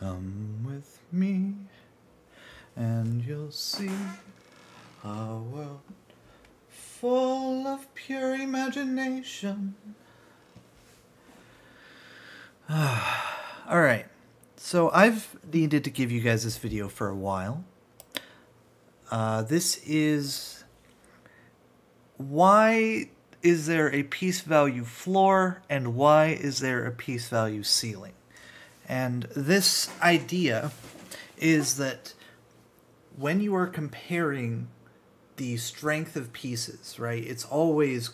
Come with me, and you'll see a world full of pure imagination. Alright, so I've needed to give you guys this video for a while. This is why is there a piece value floor and why is there a piece value ceiling? And this idea is that when you are comparing the strength of pieces, right, it's always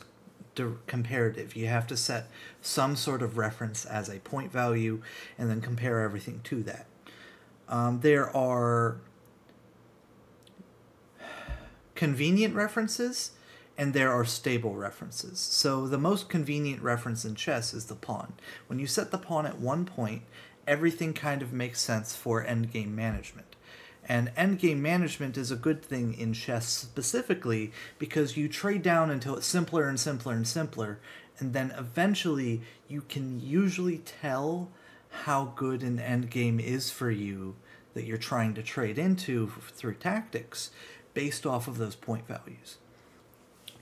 comparative. You have to set some sort of reference as a point value and then compare everything to that. There are convenient references and there are stable references. So the most convenient reference in chess is the pawn. When you set the pawn at one point, everything kind of makes sense for endgame management. And endgame management is a good thing in chess specifically because you trade down until it's simpler and simpler and simpler, and then eventually you can usually tell how good an endgame is for you that you're trying to trade into through tactics based off of those point values.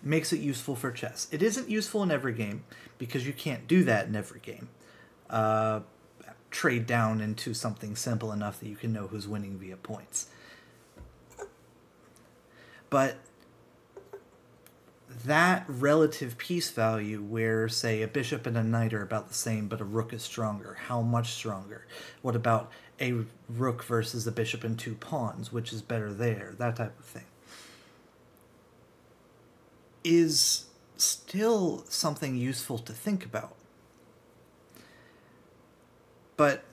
Makes it useful for chess. It isn't useful in every game because you can't do that in every game. Trade down into something simple enough that you can know who's winning via points. But that relative piece value where, say, a bishop and a knight are about the same but a rook is stronger, how much stronger? What about a rook versus a bishop and two pawns, which is better there? That type of thing is still something useful to think about. But,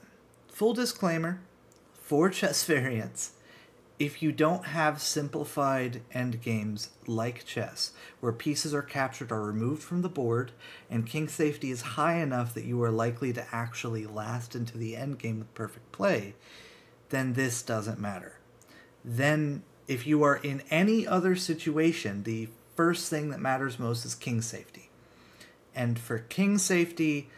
full disclaimer, for chess variants, if you don't have simplified endgames like chess, where pieces are captured or removed from the board, and king safety is high enough that you are likely to actually last into the endgame with perfect play, then this doesn't matter. Then, if you are in any other situation, the first thing that matters most is king safety. And for king safety,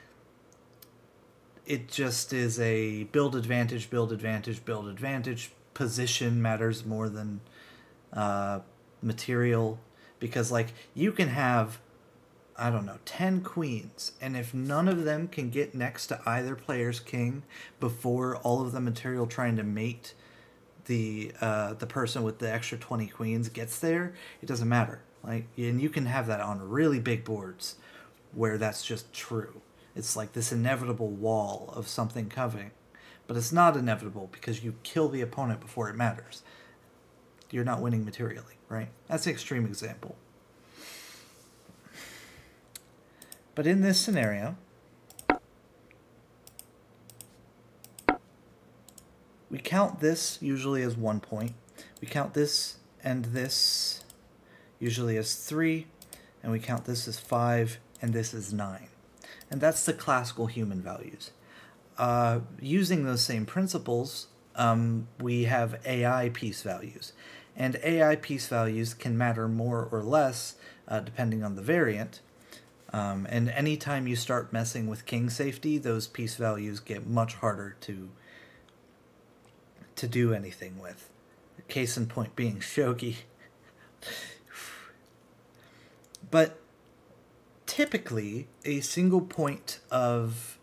it just is a build advantage, build advantage, build advantage. Position matters more than material, because like you can have, I don't know, 10 queens, and if none of them can get next to either player's king before all of the material trying to mate the person with the extra 20 queens gets there, it doesn't matter. Like, and you can have that on really big boards where that's just true. It's like this inevitable wall of something coming. But it's not inevitable because you kill the opponent before it matters. You're not winning materially, right? That's an extreme example. But in this scenario, we count this usually as 1 point. We count this and this usually as 3. And we count this as 5 and this as 9. And that's the classical human values. Using those same principles, we have AI piece values. And AI piece values can matter more or less depending on the variant. And anytime you start messing with king safety, those piece values get much harder to do anything with. Case in point being shogi. But typically, a single point of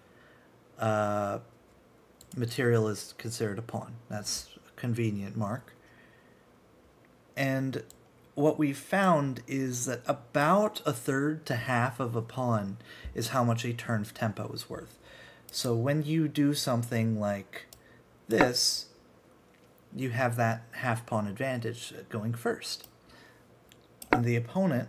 material is considered a pawn. That's a convenient mark. And what we found is that about a third to half of a pawn is how much a turn of tempo is worth. So when you do something like this, you have that half pawn advantage going first. And the opponent,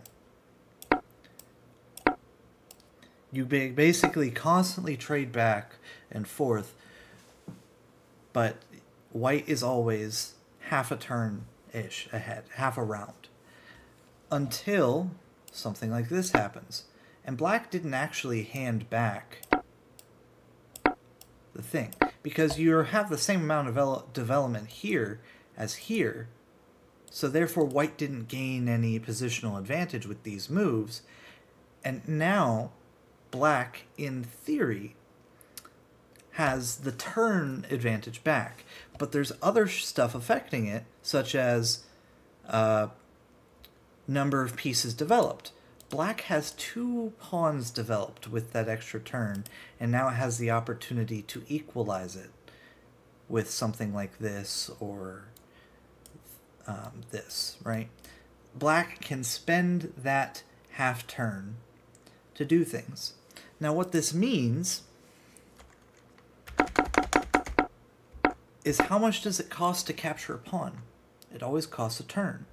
you basically constantly trade back and forth, but white is always half a turn-ish ahead, half a round, until something like this happens. And black didn't actually hand back the thing, because you have the same amount of development here as here, so therefore white didn't gain any positional advantage with these moves, and now black, in theory, has the turn advantage back, but there's other stuff affecting it, such as number of pieces developed. Black has 2 pawns developed with that extra turn, and now it has the opportunity to equalize it with something like this or this, right? Black can spend that half turn to do things. Now what this means is how much does it cost to capture a pawn? It always costs a turn.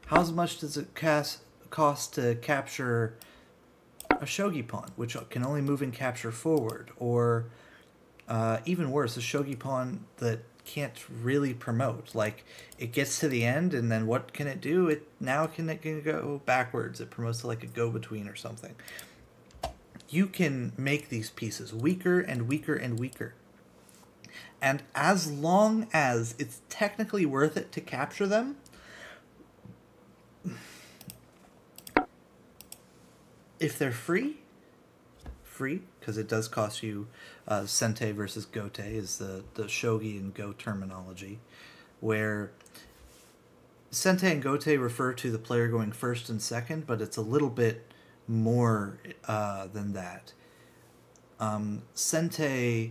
How much does it cost to capture a shogi pawn, which can only move and capture forward, or even worse, a shogi pawn that can't really promote? Like, it gets to the end, and then what can it do? It can go backwards. It promotes to like a go-between or something. You can make these pieces weaker and weaker and weaker. And as long as it's technically worth it to capture them, if they're free, because it does cost you, sente versus gote is the shogi and go terminology, where sente and gote refer to the player going first and second, but it's a little bit more than that. Sente,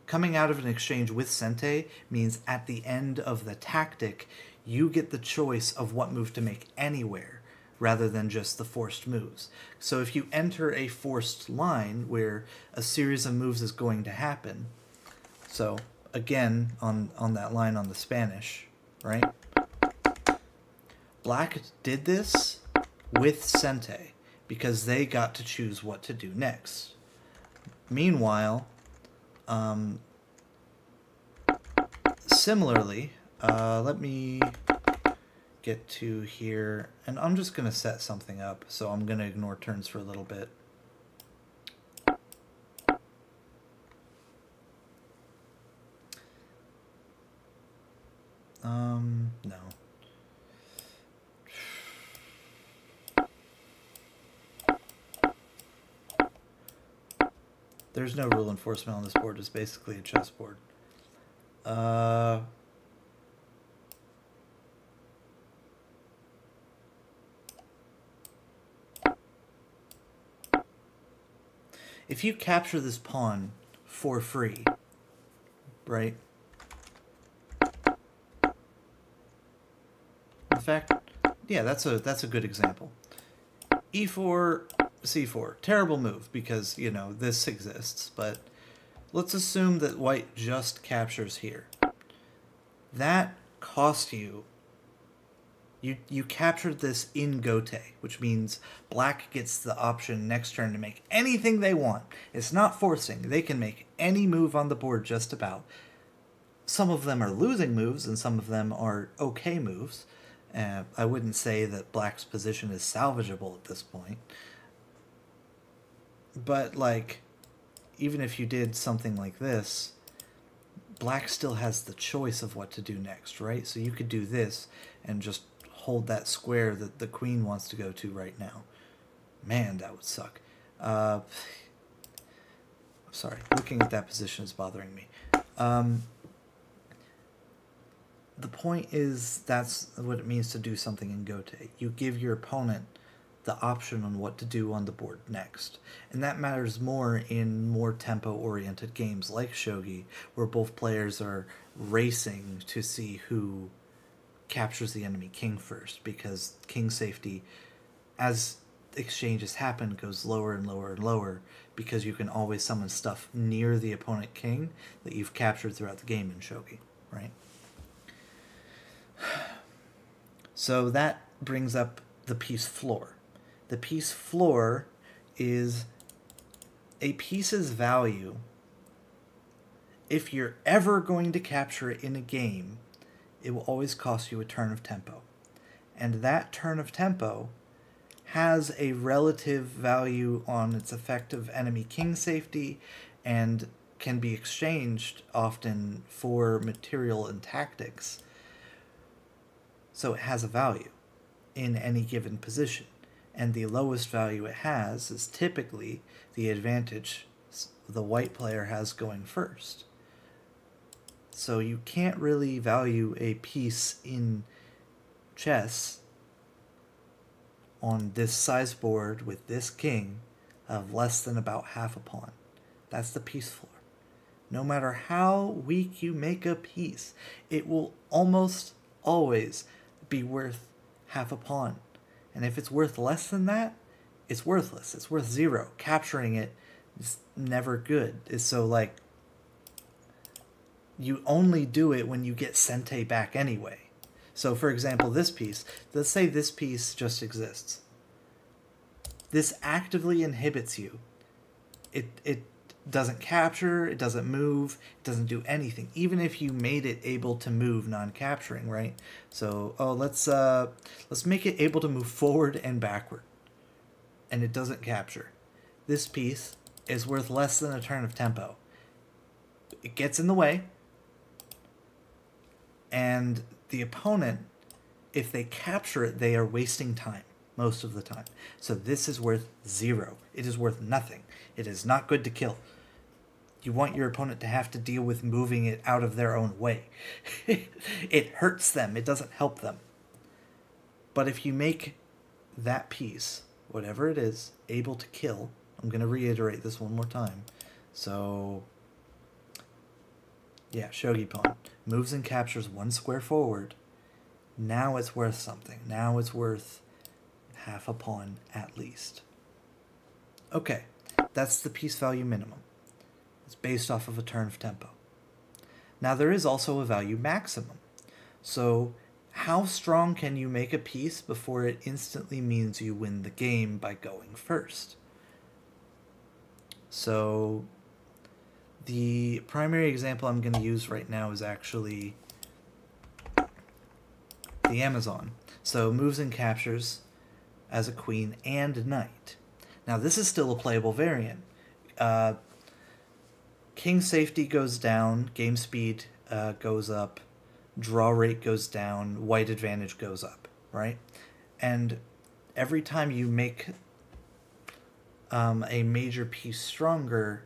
coming out of an exchange with sente, means at the end of the tactic, you get the choice of what move to make anywhere, rather than just the forced moves. So if you enter a forced line where a series of moves is going to happen, so again, on that line on the Spanish, right? Black did this with sente, because they got to choose what to do next. Meanwhile, similarly, let me get to here, and I'm just going to set something up, so I'm going to ignore turns for a little bit. No. There's no rule enforcement on this board. It's basically a chessboard. If you capture this pawn for free, right? In fact, yeah, that's a good example. E4, C4, terrible move because, you know, this exists, but let's assume that white just captures here. That cost you, you captured this in gote, which means black gets the option next turn to make anything they want. It's not forcing. They can make any move on the board just about. Some of them are losing moves and some of them are okay moves. I wouldn't say that black's position is salvageable at this point. But, like, even if you did something like this, black still has the choice of what to do next, right? So you could do this and just hold that square that the queen wants to go to right now. Man, that would suck. Sorry, looking at that position is bothering me. The point is, that's what it means to do something in gote. You give your opponent the option on what to do on the board next. And that matters more in more tempo-oriented games like shogi, where both players are racing to see who captures the enemy king first, because king safety, as exchanges happen, goes lower and lower and lower, because you can always summon stuff near the opponent king that you've captured throughout the game in shogi, right? So that brings up the piece floor. The piece floor is a piece's value if you're ever going to capture it in a game. It will always cost you a turn of tempo. And that turn of tempo has a relative value on its effective enemy king safety and can be exchanged often for material and tactics. So it has a value in any given position. And the lowest value it has is typically the advantage the white player has going first. So you can't really value a piece in chess on this size board with this king of less than about half a pawn. That's the piece floor. No matter how weak you make a piece, it will almost always be worth half a pawn. And if it's worth less than that, it's worthless. It's worth 0. Capturing it is never good. So, like, you only do it when you get Sente back anyway. So, for example, this piece, let's say this piece just exists. This actively inhibits you. It doesn't capture, it doesn't move, it doesn't do anything. Even if you made it able to move non-capturing, right? So, let's make it able to move forward and backward. And it doesn't capture. This piece is worth less than a turn of tempo. It gets in the way, and the opponent, if they capture it, they are wasting time most of the time. So this is worth 0. It is worth nothing. It is not good to kill. You want your opponent to have to deal with moving it out of their own way. It hurts them. It doesn't help them. But if you make that piece, whatever it is, able to kill, I'm going to reiterate this one more time. So, yeah, shogi pawn. Moves and captures 1 square forward. Now it's worth something. Now it's worth half a pawn at least. Okay, that's the piece value minimum. It's based off of a turn of tempo. Now there is also a value maximum. So how strong can you make a piece before it instantly means you win the game by going first? So the primary example I'm going to use right now is actually the Amazon. So moves and captures as a queen and knight. Now this is still a playable variant. King safety goes down, game speed goes up, draw rate goes down, white advantage goes up, right? And every time you make a major piece stronger,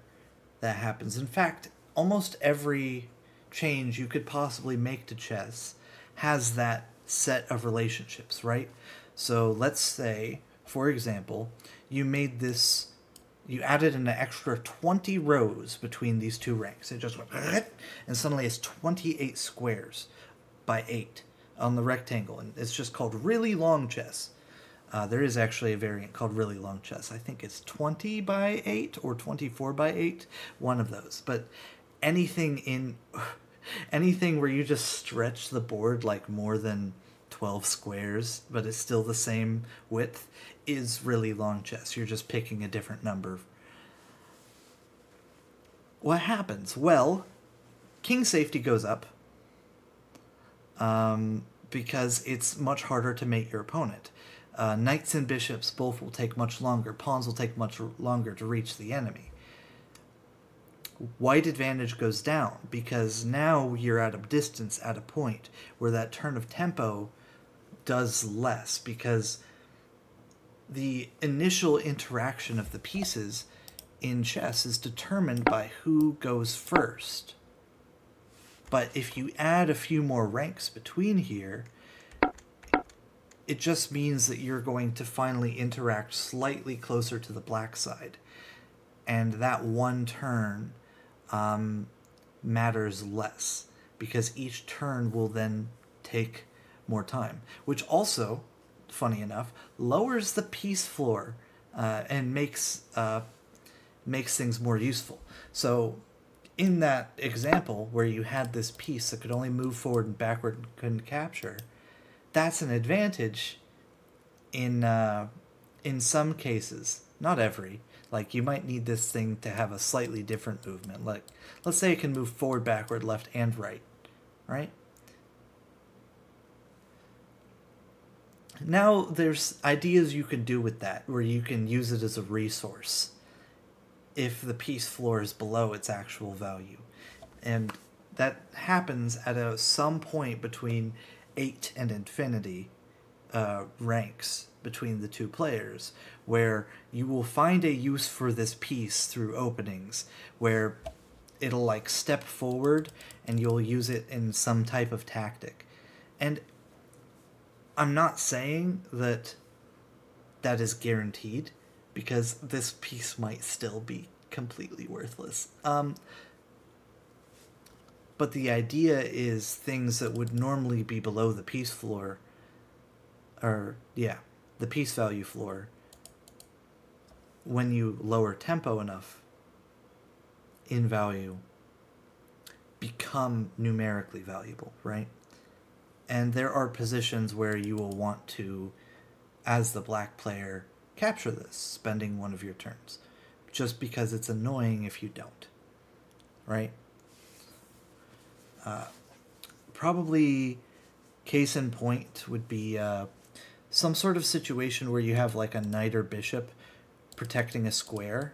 that happens. In fact, almost every change you could possibly make to chess has that set of relationships, right? So let's say, for example, you made this, you added an extra 20 rows between these two ranks. It just went, and suddenly it's 28 squares by 8 on the rectangle, and it's just called really long chess. There is actually a variant called really long chess. I think it's 20 by 8 or 24 by 8, one of those. But anything where you just stretch the board like more than 12 squares, but it's still the same width, is really long chess. You're just picking a different number. What happens? Well, king safety goes up because it's much harder to mate your opponent. Knights and bishops both will take much longer. Pawns will take much longer to reach the enemy. White advantage goes down because now you're at a distance, at a point where that turn of tempo does less, because the initial interaction of the pieces in chess is determined by who goes first. But if you add a few more ranks between here, it just means that you're going to finally interact slightly closer to the black side. And that one turn matters less, because each turn will then take more time. Which also, funny enough, lowers the piece floor and makes things more useful. So in that example where you had this piece that could only move forward and backward and couldn't capture, that's an advantage in some cases, not every. Like, you might need this thing to have a slightly different movement. Like, let's say it can move forward, backward, left, and right, right? Now, there's ideas you can do with that, where you can use it as a resource if the piece floor is below its actual value. And that happens at some point between 8 and infinity, ranks between the two players, where you will find a use for this piece through openings, where it'll like step forward and you'll use it in some type of tactic. And I'm not saying that that is guaranteed, because this piece might still be completely worthless. But the idea is things that would normally be below the piece floor, or yeah, the piece value floor, when you lower tempo enough in value, become numerically valuable, right? And there are positions where you will want to, as the black player, capture this, spending one of your turns, just because it's annoying if you don't, right? Probably case in point would be some sort of situation where you have like a knight or bishop protecting a square,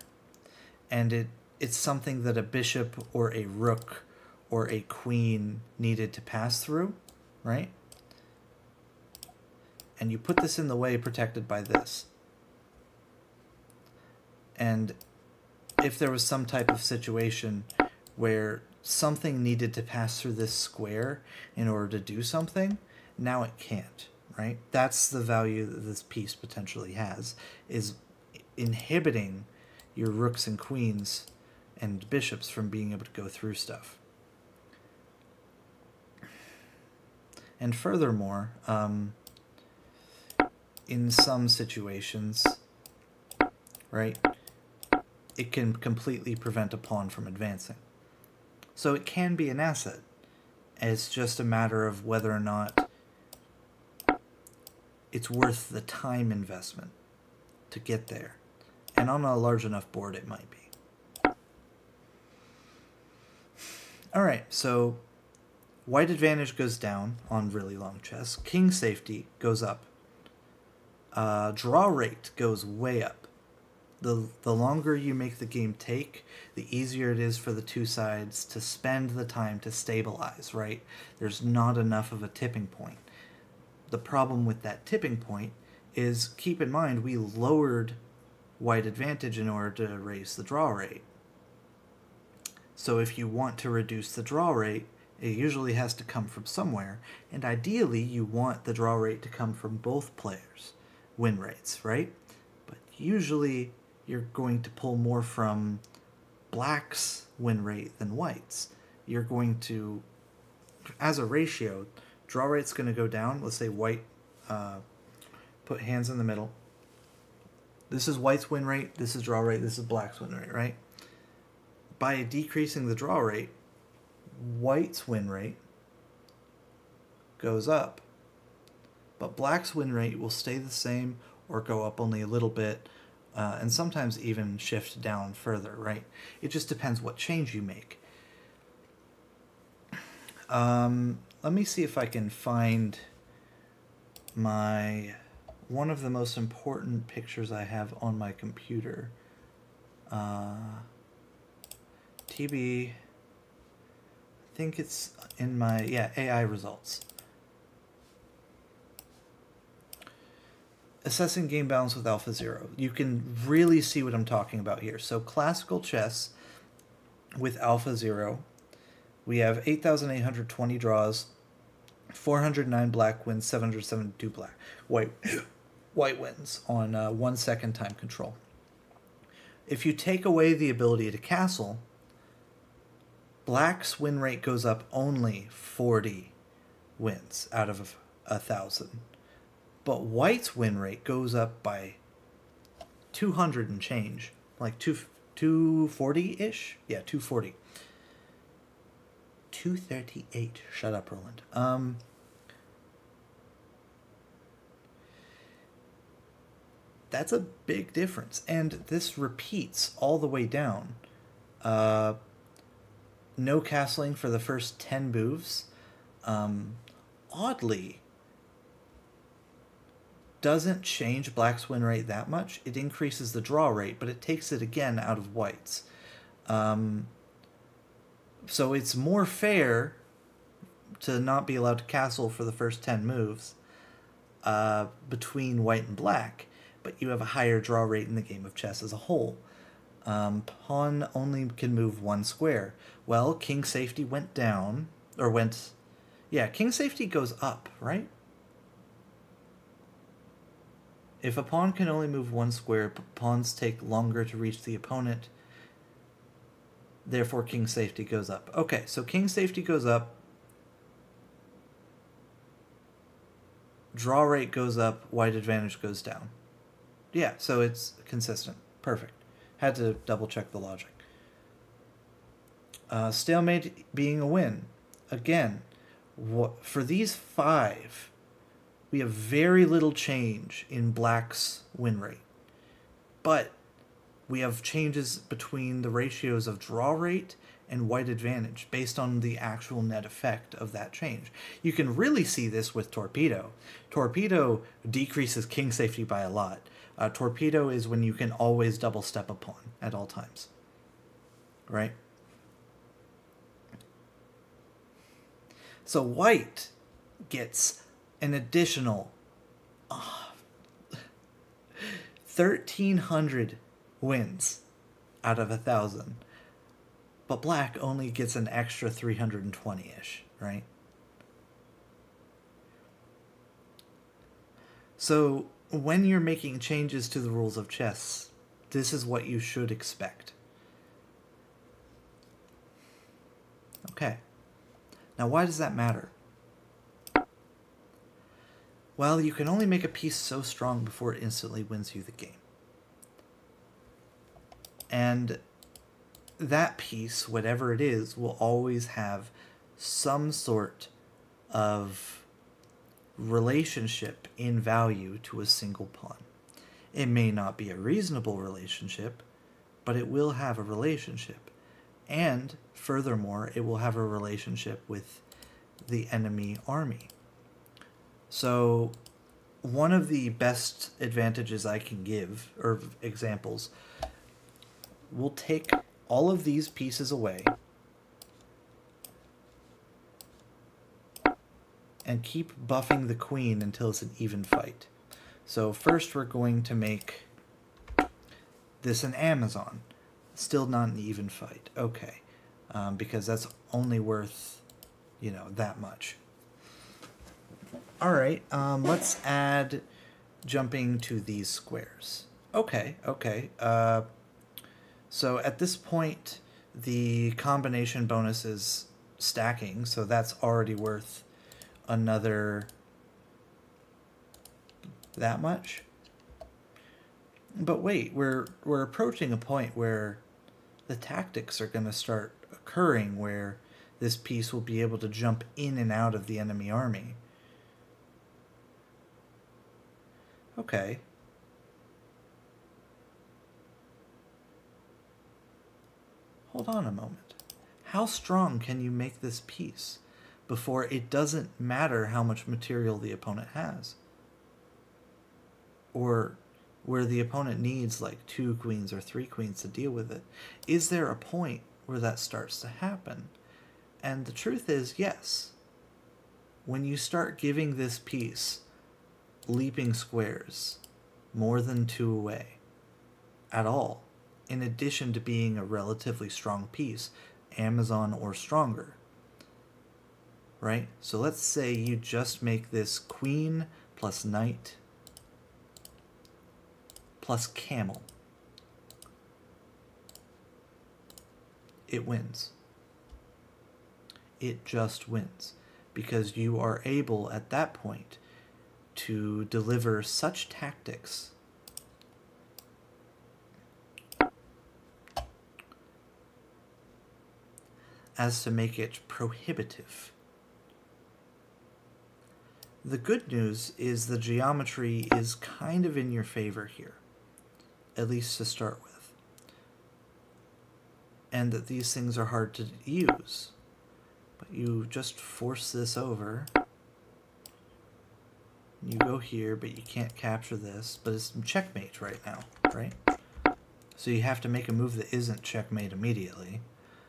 and it's something that a bishop or a rook or a queen needed to pass through, right? And you put this in the way protected by this. And if there was some type of situation where something needed to pass through this square in order to do something, now it can't, right? That's the value that this piece potentially has, is inhibiting your rooks and queens and bishops from being able to go through stuff. And furthermore, in some situations, right, it can completely prevent a pawn from advancing. So it can be an asset. It's just a matter of whether or not it's worth the time investment to get there. And on a large enough board, it might be. Alright, so white advantage goes down on really long chess. King safety goes up. Draw rate goes way up. The longer you make the game take, the easier it is for the two sides to spend the time to stabilize, right? There's not enough of a tipping point. The problem with that tipping point is, keep in mind, we lowered white advantage in order to raise the draw rate. So if you want to reduce the draw rate, it usually has to come from somewhere, and ideally you want the draw rate to come from both players' win rates, right? But usually you're going to pull more from black's win rate than white's. You're going to, as a ratio, draw rate's going to go down. Let's say white put hands in the middle. This is white's win rate, this is draw rate, this is black's win rate, right? By decreasing the draw rate, white's win rate goes up, but black's win rate will stay the same or go up only a little bit, and sometimes even shift down further, right? It just depends what change you make. Let me see if I can find one of the most important pictures I have on my computer. TB, I think it's in my, AI results. Assessing game balance with AlphaZero. You can really see what I'm talking about here. So classical chess with AlphaZero, we have 8,820 draws, 409 black wins, 772 white wins on 1 second time control. If you take away the ability to castle, black's win rate goes up only 40 wins out of 1,000. But white's win rate goes up by 200 and change, like 240-ish? Yeah, 240. 238. Shut up, Roland. That's a big difference, and this repeats all the way down. No castling for the first 10 moves. Oddly, doesn't change black's win rate that much. It increases the draw rate, but it takes it again out of white's. So it's more fair to not be allowed to castle for the first 10 moves. between white and black, but you have a higher draw rate in the game of chess as a whole. Pawn only can move one square. Well, king safety went down, or went... Yeah, king safety goes up, right? If a pawn can only move one square, pawns take longer to reach the opponent. Therefore, king safety goes up. Okay, so king safety goes up. Draw rate goes up, white advantage goes down. Yeah, so it's consistent. Perfect. Had to double check the logic. Stalemate being a win. Again, for these 5, we have very little change in black's win rate. But we have changes between the ratios of draw rate and white advantage based on the actual net effect of that change. You can really see this with Torpedo. Torpedo decreases king safety by a lot. Torpedo is when you can always double step a pawn at all times. Right? So white gets an additional 1,300 wins out of 1,000. But black only gets an extra 320-ish, right? So when you're making changes to the rules of chess, this is what you should expect. Okay. Now why does that matter? Well, you can only make a piece so strong before it instantly wins you the game. And that piece, whatever it is, will always have some sort of relationship in value to a single pawn. It may not be a reasonable relationship, but it will have a relationship. And furthermore, it will have a relationship with the enemy army. So one of the best advantages I can give, or examples, we'll take all of these pieces away and keep buffing the queen until it's an even fight. So first we're going to make this an Amazon. Still not an even fight. Okay. Because that's only worth, that much. Alright, let's add jumping to these squares. Okay. So at this point, the combination bonus is stacking, so that's already worth another that much. But wait, we're approaching a point where the tactics are going to start occurring where this piece will be able to jump in and out of the enemy army. Okay. Hold on a moment. How strong can you make this piece before it doesn't matter how much material the opponent has? Or where the opponent needs like 2 queens or 3 queens to deal with it. Is there a point where that starts to happen? And the truth is, yes. When you start giving this piece leaping squares, more than 2 away, at all, in addition to being a relatively strong piece, Amazon or stronger, right? So let's say you just make this queen plus knight plus camel. It wins. It just wins. Because you are able, at that point, to deliver such tactics as to make it prohibitive. The good news is the geometry is kind of in your favor here, at least to start with, and that these things are hard to use. But you just force this over. You go here, but you can't capture this, but it's checkmate right now, right? So you have to make a move that isn't checkmate immediately.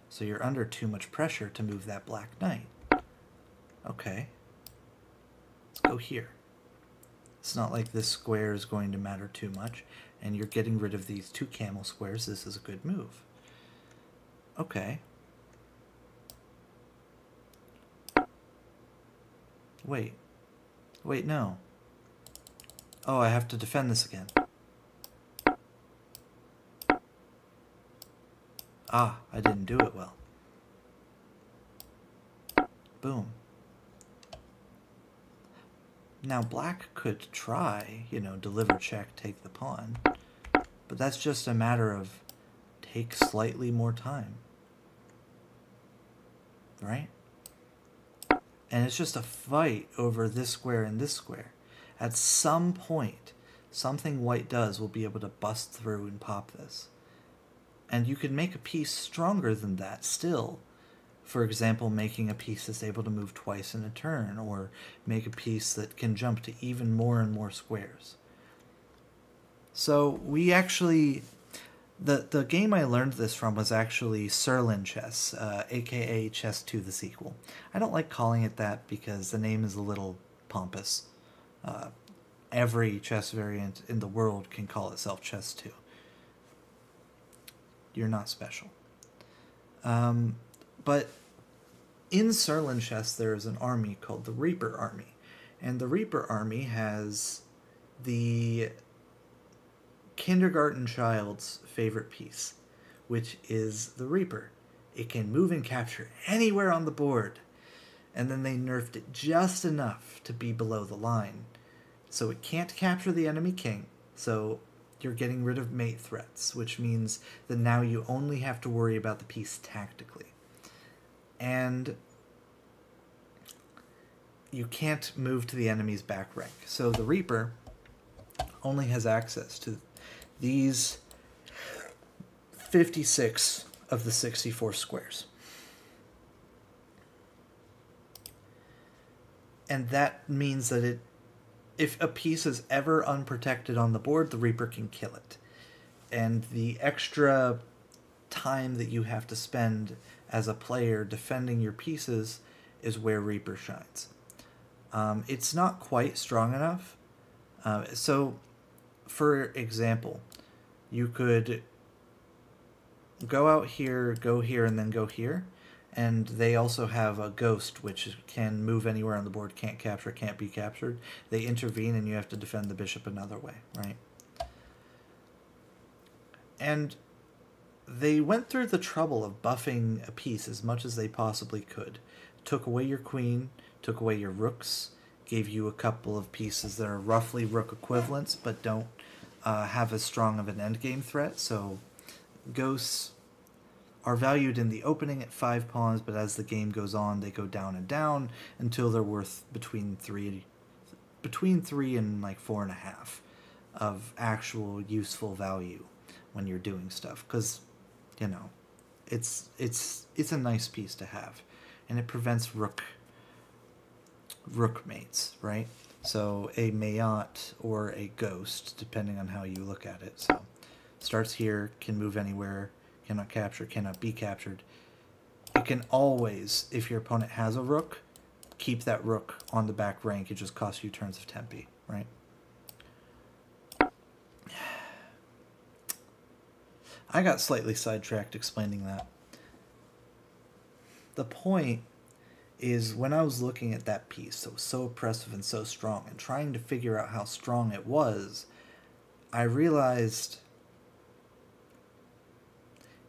So you're under too much pressure to move that black knight. Okay. Let's go here. It's not like this square is going to matter too much, and you're getting rid of these 2 camel squares. This is a good move. Okay. Wait. Wait, no. Oh, I have to defend this again. Ah, I didn't do it well. Boom. Now black could try, you know, deliver check, take the pawn. But that's just a matter of take slightly more time. Right? And it's just a fight over this square and this square. At some point, something white does will be able to bust through and pop this. And you can make a piece stronger than that still. For example, making a piece that's able to move twice in a turn, or make a piece that can jump to even more and more squares. So we actually... The game I learned this from was actually Roland chess, aka Chess 2 the sequel. I don't like calling it that because the name is a little pompous. Every chess variant in the world can call itself Chess 2. You're not special. But in Roland chess there is an army called the Reaper Army. And the Reaper Army has the kindergarten child's favorite piece, which is the Reaper. It can move and capture anywhere on the board. And then they nerfed it just enough to be below the line. So it can't capture the enemy king. So you're getting rid of mate threats, which means that now you only have to worry about the piece tactically. And you can't move to the enemy's back rank. So the Reaper only has access to these 56 of the 64 squares. And that means that if a piece is ever unprotected on the board, the Reaper can kill it. And the extra time that you have to spend as a player defending your pieces is where Reaper shines. It's not quite strong enough. So, for example, you could go out here, go here, and then go here. And they also have a ghost, which can move anywhere on the board, can't capture, can't be captured. They intervene, and you have to defend the bishop another way, right? And they went through the trouble of buffing a piece as much as they possibly could. Took away your queen, took away your rooks, gave you a couple of pieces that are roughly rook equivalents, but don't have as strong of an endgame threat. So ghosts are valued in the opening at 5 pawns, but as the game goes on, they go down and down until they're worth between 3 and like 4.5 of actual useful value when you're doing stuff. Because, you know, it's a nice piece to have, and it prevents rook mates, right? So a Mayotte or a ghost, depending on how you look at it. So starts here, can move anywhere, cannot capture, cannot be captured. It can always, if your opponent has a rook, keep that rook on the back rank. It just costs you turns of tempi, right? I got slightly sidetracked explaining that. The point is, when I was looking at that piece that was so oppressive and so strong, and trying to figure out how strong it was, I realized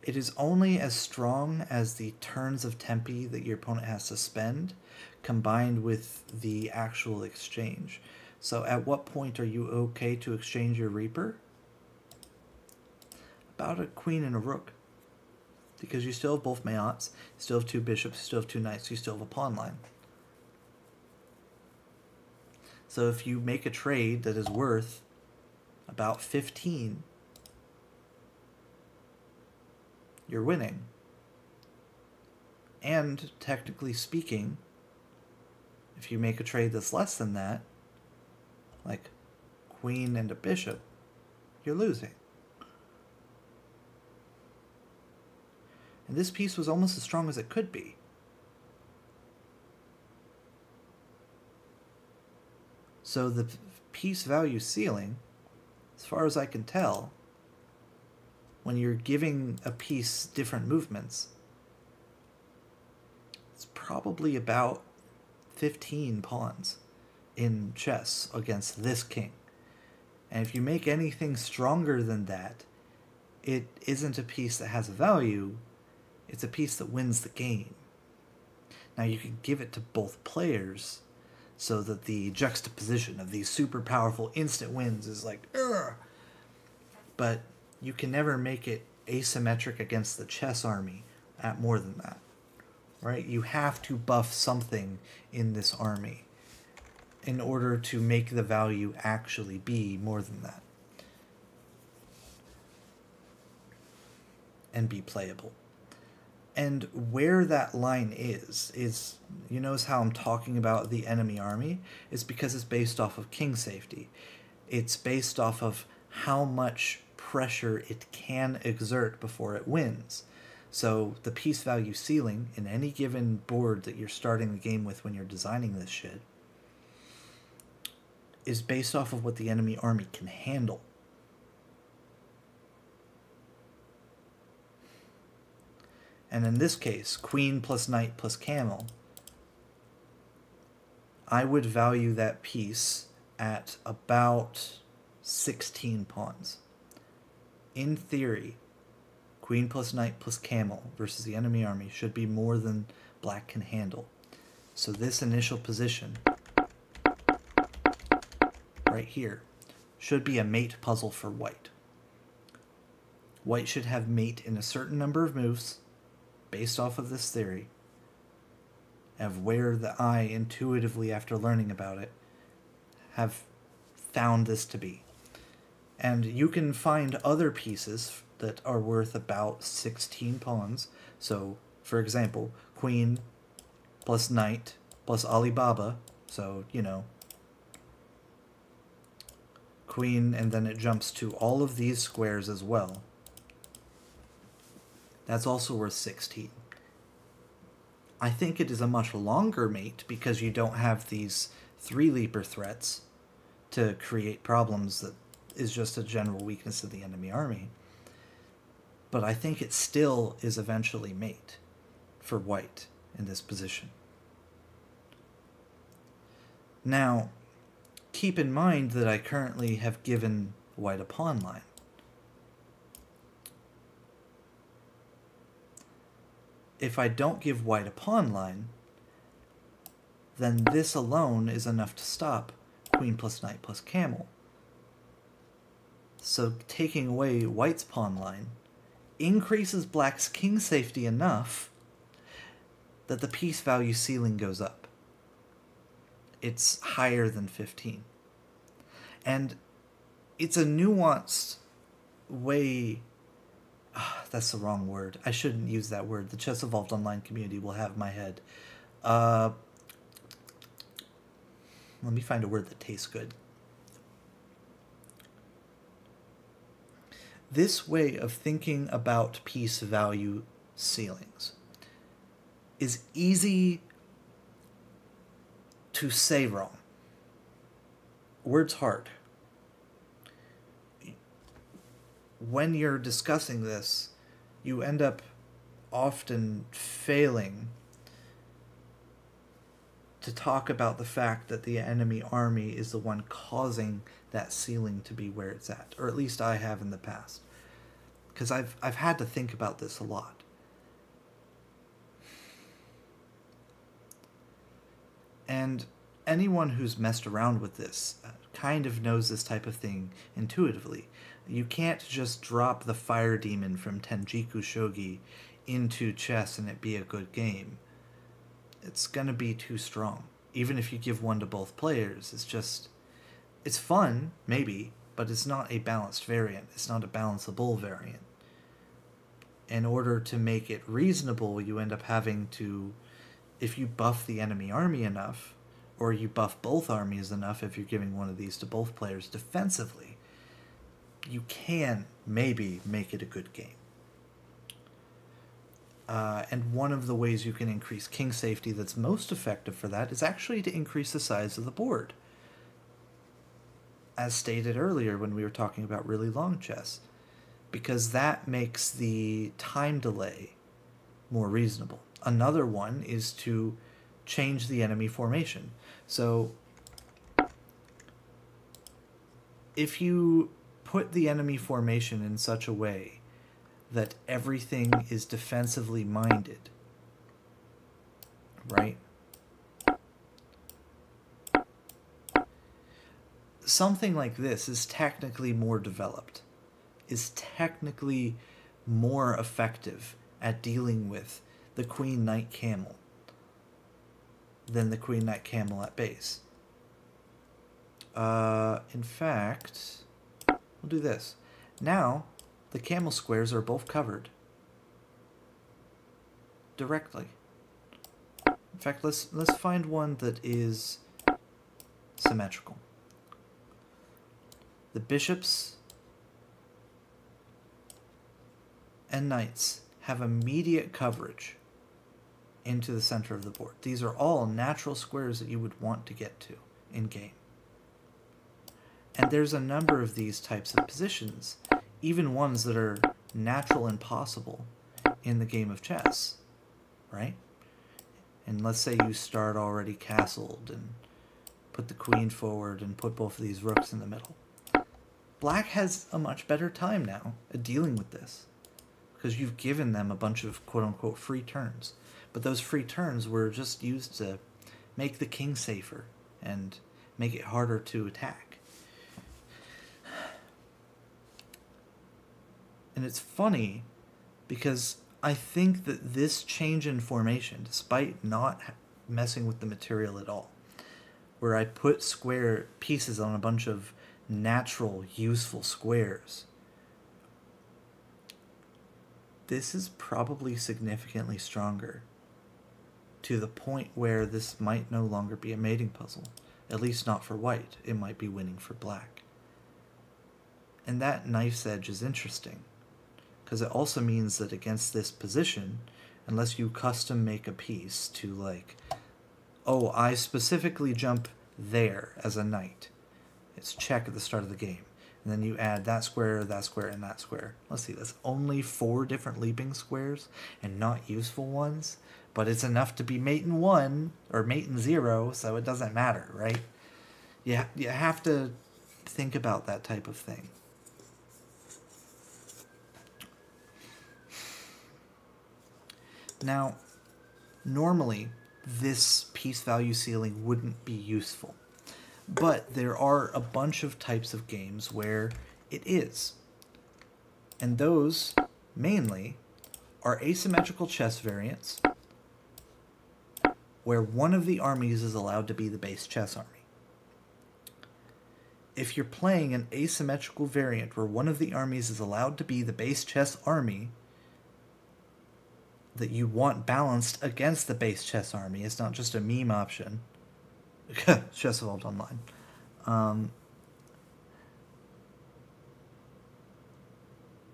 it is only as strong as the turns of tempi that your opponent has to spend, combined with the actual exchange. So at what point are you okay to exchange your Reaper? About a queen and a rook. Because you still have both Mayottes, you still have 2 bishops, you still have 2 knights, you still have a pawn line. So if you make a trade that is worth about 15, you're winning. And technically speaking, if you make a trade that's less than that, like queen and a bishop, you're losing. And this piece was almost as strong as it could be. So the piece value ceiling, as far as I can tell, when you're giving a piece different movements, it's probably about 15 pawns in chess against this king. And if you make anything stronger than that, it isn't a piece that has a value, it's a piece that wins the game. Now you can give it to both players so that the juxtaposition of these super powerful instant wins is like, ugh! But you can never make it asymmetric against the chess army at more than that, right? You have to buff something in this army in order to make the value actually be more than that and be playable. And where that line is, you notice how I'm talking about the enemy army? It's because it's based off of king safety. It's based off of how much pressure it can exert before it wins. So the piece value ceiling in any given board that you're starting the game with when you're designing this shit is based off of what the enemy army can handle. And in this case, queen plus knight plus camel, I would value that piece at about 16 pawns. In theory, queen plus knight plus camel versus the enemy army should be more than black can handle. So this initial position right here should be a mate puzzle for white. White should have mate in a certain number of moves based off of this theory of where the I intuitively, after learning about it, have found this to be. And you can find other pieces that are worth about 16 pawns. So, for example, queen plus knight plus Alibaba. So, you know, queen, and then it jumps to all of these squares as well. That's also worth 16. I think it is a much longer mate because you don't have these 3-leaper threats to create problems that is just a general weakness of the enemy army. But I think it still is eventually mate for white in this position. Now, keep in mind that I currently have given white a pawn line. If I don't give white a pawn line, then this alone is enough to stop queen plus knight plus camel. So taking away white's pawn line increases black's king safety enough that the piece value ceiling goes up. It's higher than 15. And it's a nuanced way... that's the wrong word. I shouldn't use that word. The Chess Evolved Online community will have my head. Let me find a word that tastes good. This way of thinking about piece value ceilings is easy to say wrong. Word's hard. When you're discussing this, you end up often failing to talk about the fact that the enemy army is the one causing that ceiling to be where it's at, or at least I have in the past, because I've had to think about this a lot. And anyone who's messed around with this kind of knows this type of thing intuitively. You can't just drop the fire demon from Tenjiku Shogi into chess and it be a good game. It's gonna be too strong. Even if you give one to both players, it's fun, maybe, but it's not a balanced variant. It's not a balanceable variant. In order to make it reasonable, you end up having to, if you buff the enemy army enough, or you buff both armies enough if you're giving one of these to both players defensively, you can maybe make it a good game. And one of the ways you can increase king safety that's most effective for that is actually to increase the size of the board. as stated earlier when we were talking about really long chess, because that makes the time delay more reasonable. Another one is to change the enemy formation. So if you put the enemy formation in such a way that everything is defensively minded, right? Something like this is technically more developed, is technically more effective at dealing with the Queen Knight Camel than the Queen Knight Camel at base. In fact, we'll do this. Now, the camel squares are both covered directly. In fact, let's find one that is symmetrical. The bishops and knights have immediate coverage into the center of the board. These are all natural squares that you would want to get to in game. And there's a number of these types of positions, even ones that are natural and possible in the game of chess, right? And let's say you start already castled and put the queen forward and put both of these rooks in the middle. Black has a much better time now at dealing with this, because you've given them a bunch of quote-unquote free turns. But those free turns were just used to make the king safer and make it harder to attack. And it's funny because I think that this change in formation, despite not messing with the material at all, where I put square pieces on a bunch of natural, useful squares, this is probably significantly stronger, to the point where this might no longer be a mating puzzle. At least not for white. It might be winning for black. And that knife's edge is interesting, because it also means that against this position, unless you custom make a piece to, like, oh, I specifically jump there as a knight, it's check at the start of the game. And then you add that square, and that square. Let's see, that's only 4 different leaping squares and not useful ones, but it's enough to be mate in 1 or mate in 0, so it doesn't matter, right? You have to think about that type of thing. Now, normally, this piece value ceiling wouldn't be useful. But there are a bunch of types of games where it is. And those, mainly, are asymmetrical chess variants, where one of the armies is allowed to be the base chess army. If you're playing an asymmetrical variant where one of the armies is allowed to be the base chess army that you want balanced against the base chess army, it's not just a meme option. Chess Evolved Online.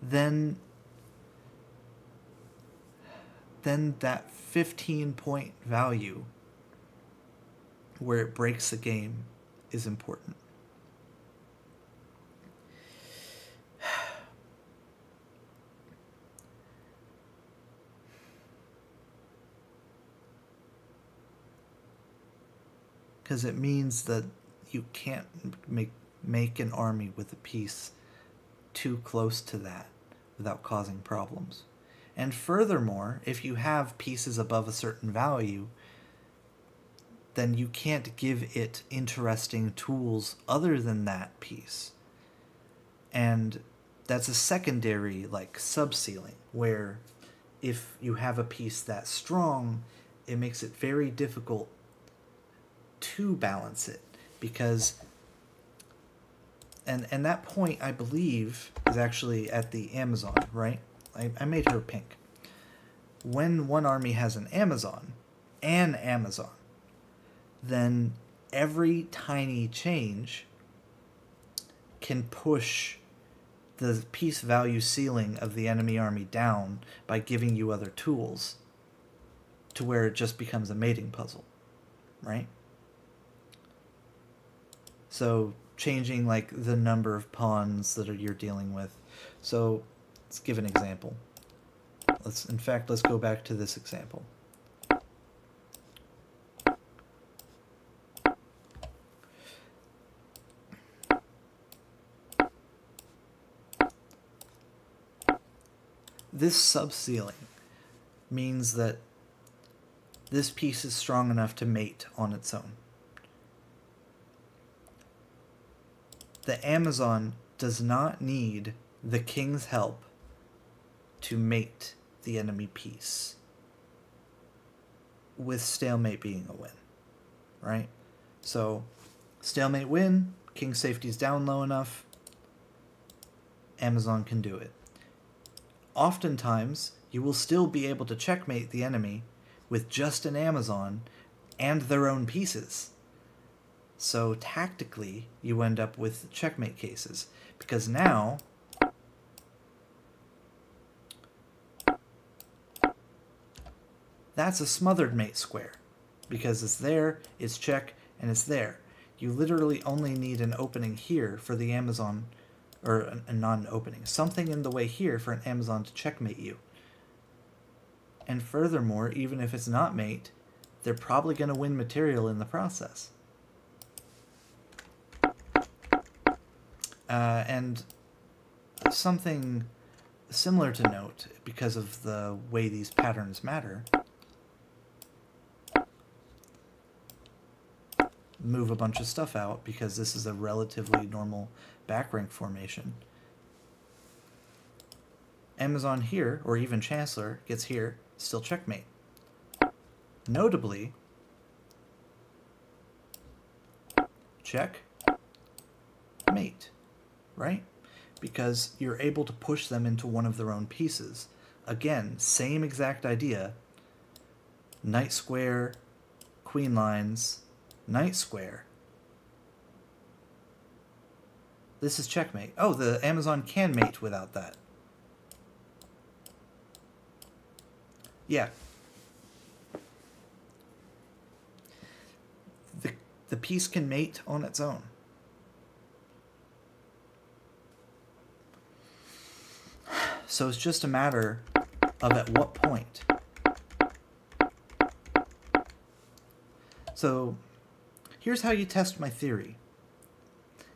Then that 15-point value where it breaks the game is important. Because it means that you can't make an army with a piece too close to that without causing problems. And furthermore, if you have pieces above a certain value, then you can't give it interesting tools other than that piece. And that's a secondary, like, sub-ceiling, where if you have a piece that strong, it makes it very difficult to balance it, because and that point, I believe, is actually at the Amazon, right? I made her pink. When one army has an Amazon, then every tiny change can push the piece value ceiling of the enemy army down by giving you other tools to where it just becomes a mating puzzle, right? So changing like the number of pawns that you're dealing with. So let's give an example. Let's go back to this example. This subsealing means that this piece is strong enough to mate on its own. The Amazon does not need the king's help to mate the enemy piece, with stalemate being a win, right? So stalemate win, king safety's down low enough, Amazon can do it. Oftentimes, you will still be able to checkmate the enemy with just an Amazon and their own pieces. So tactically, you end up with checkmate cases, because now that's a smothered mate square, because it's there, it's check, and it's there. You literally only need an opening here for the Amazon, or not an opening, something in the way here for an Amazon to checkmate you. And furthermore, even if it's not mate, they're probably going to win material in the process. And something similar to note, because of the way these patterns matter, move a bunch of stuff out because this is a relatively normal back rank formation. Amazon here, or even Chancellor, gets here, still checkmate. Notably, check, mate, right? Because you're able to push them into one of their own pieces. Again, same exact idea. Knight square, queen lines, knight square. This is checkmate. Oh, the Amazon can mate without that. Yeah. The piece can mate on its own. So it's just a matter of at what point. So here's how you test my theory.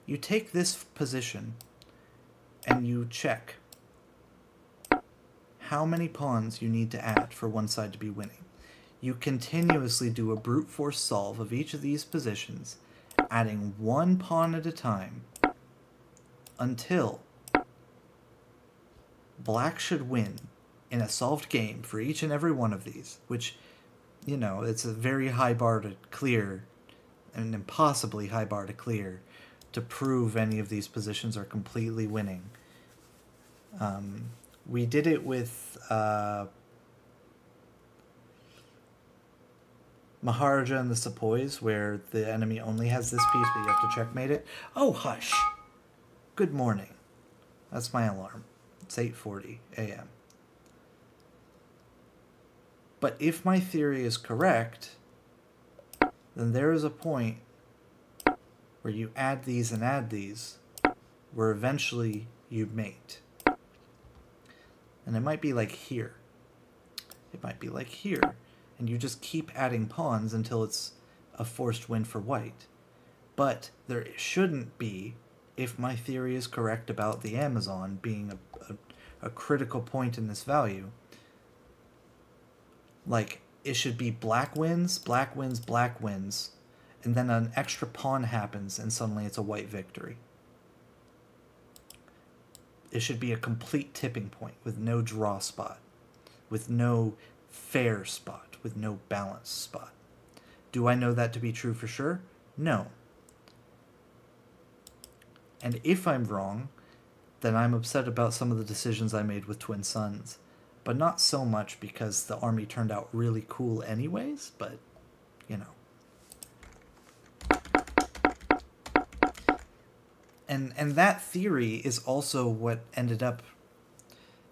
You take this position and you check how many pawns you need to add for one side to be winning. You continuously do a brute force solve of each of these positions, adding one pawn at a time until black should win in a solved game for each and every one of these, which, you know, it's a very high bar to clear, an impossibly high bar to clear, to prove any of these positions are completely winning. We did it with Maharaja and the Sepoys, where the enemy only has this piece, but you have to checkmate it. Oh, hush! Good morning. That's my alarm. It's 8:40 a.m. But if my theory is correct, then there is a point where you add these and add these, where eventually you mate. And it might be like here. It might be like here. And you just keep adding pawns until it's a forced win for white. But there shouldn't be, if my theory is correct about the Amazon being a critical point in this value, like, it should be black wins, black wins, black wins, and then an extra pawn happens and suddenly it's a white victory. It should be a complete tipping point with no draw spot, with no fair spot, with no balanced spot. Do I know that to be true for sure? No. And if I'm wrong, then I'm upset about some of the decisions I made with Twin Suns. But not so much because the army turned out really cool anyways, but, you know. And that theory is also what ended up...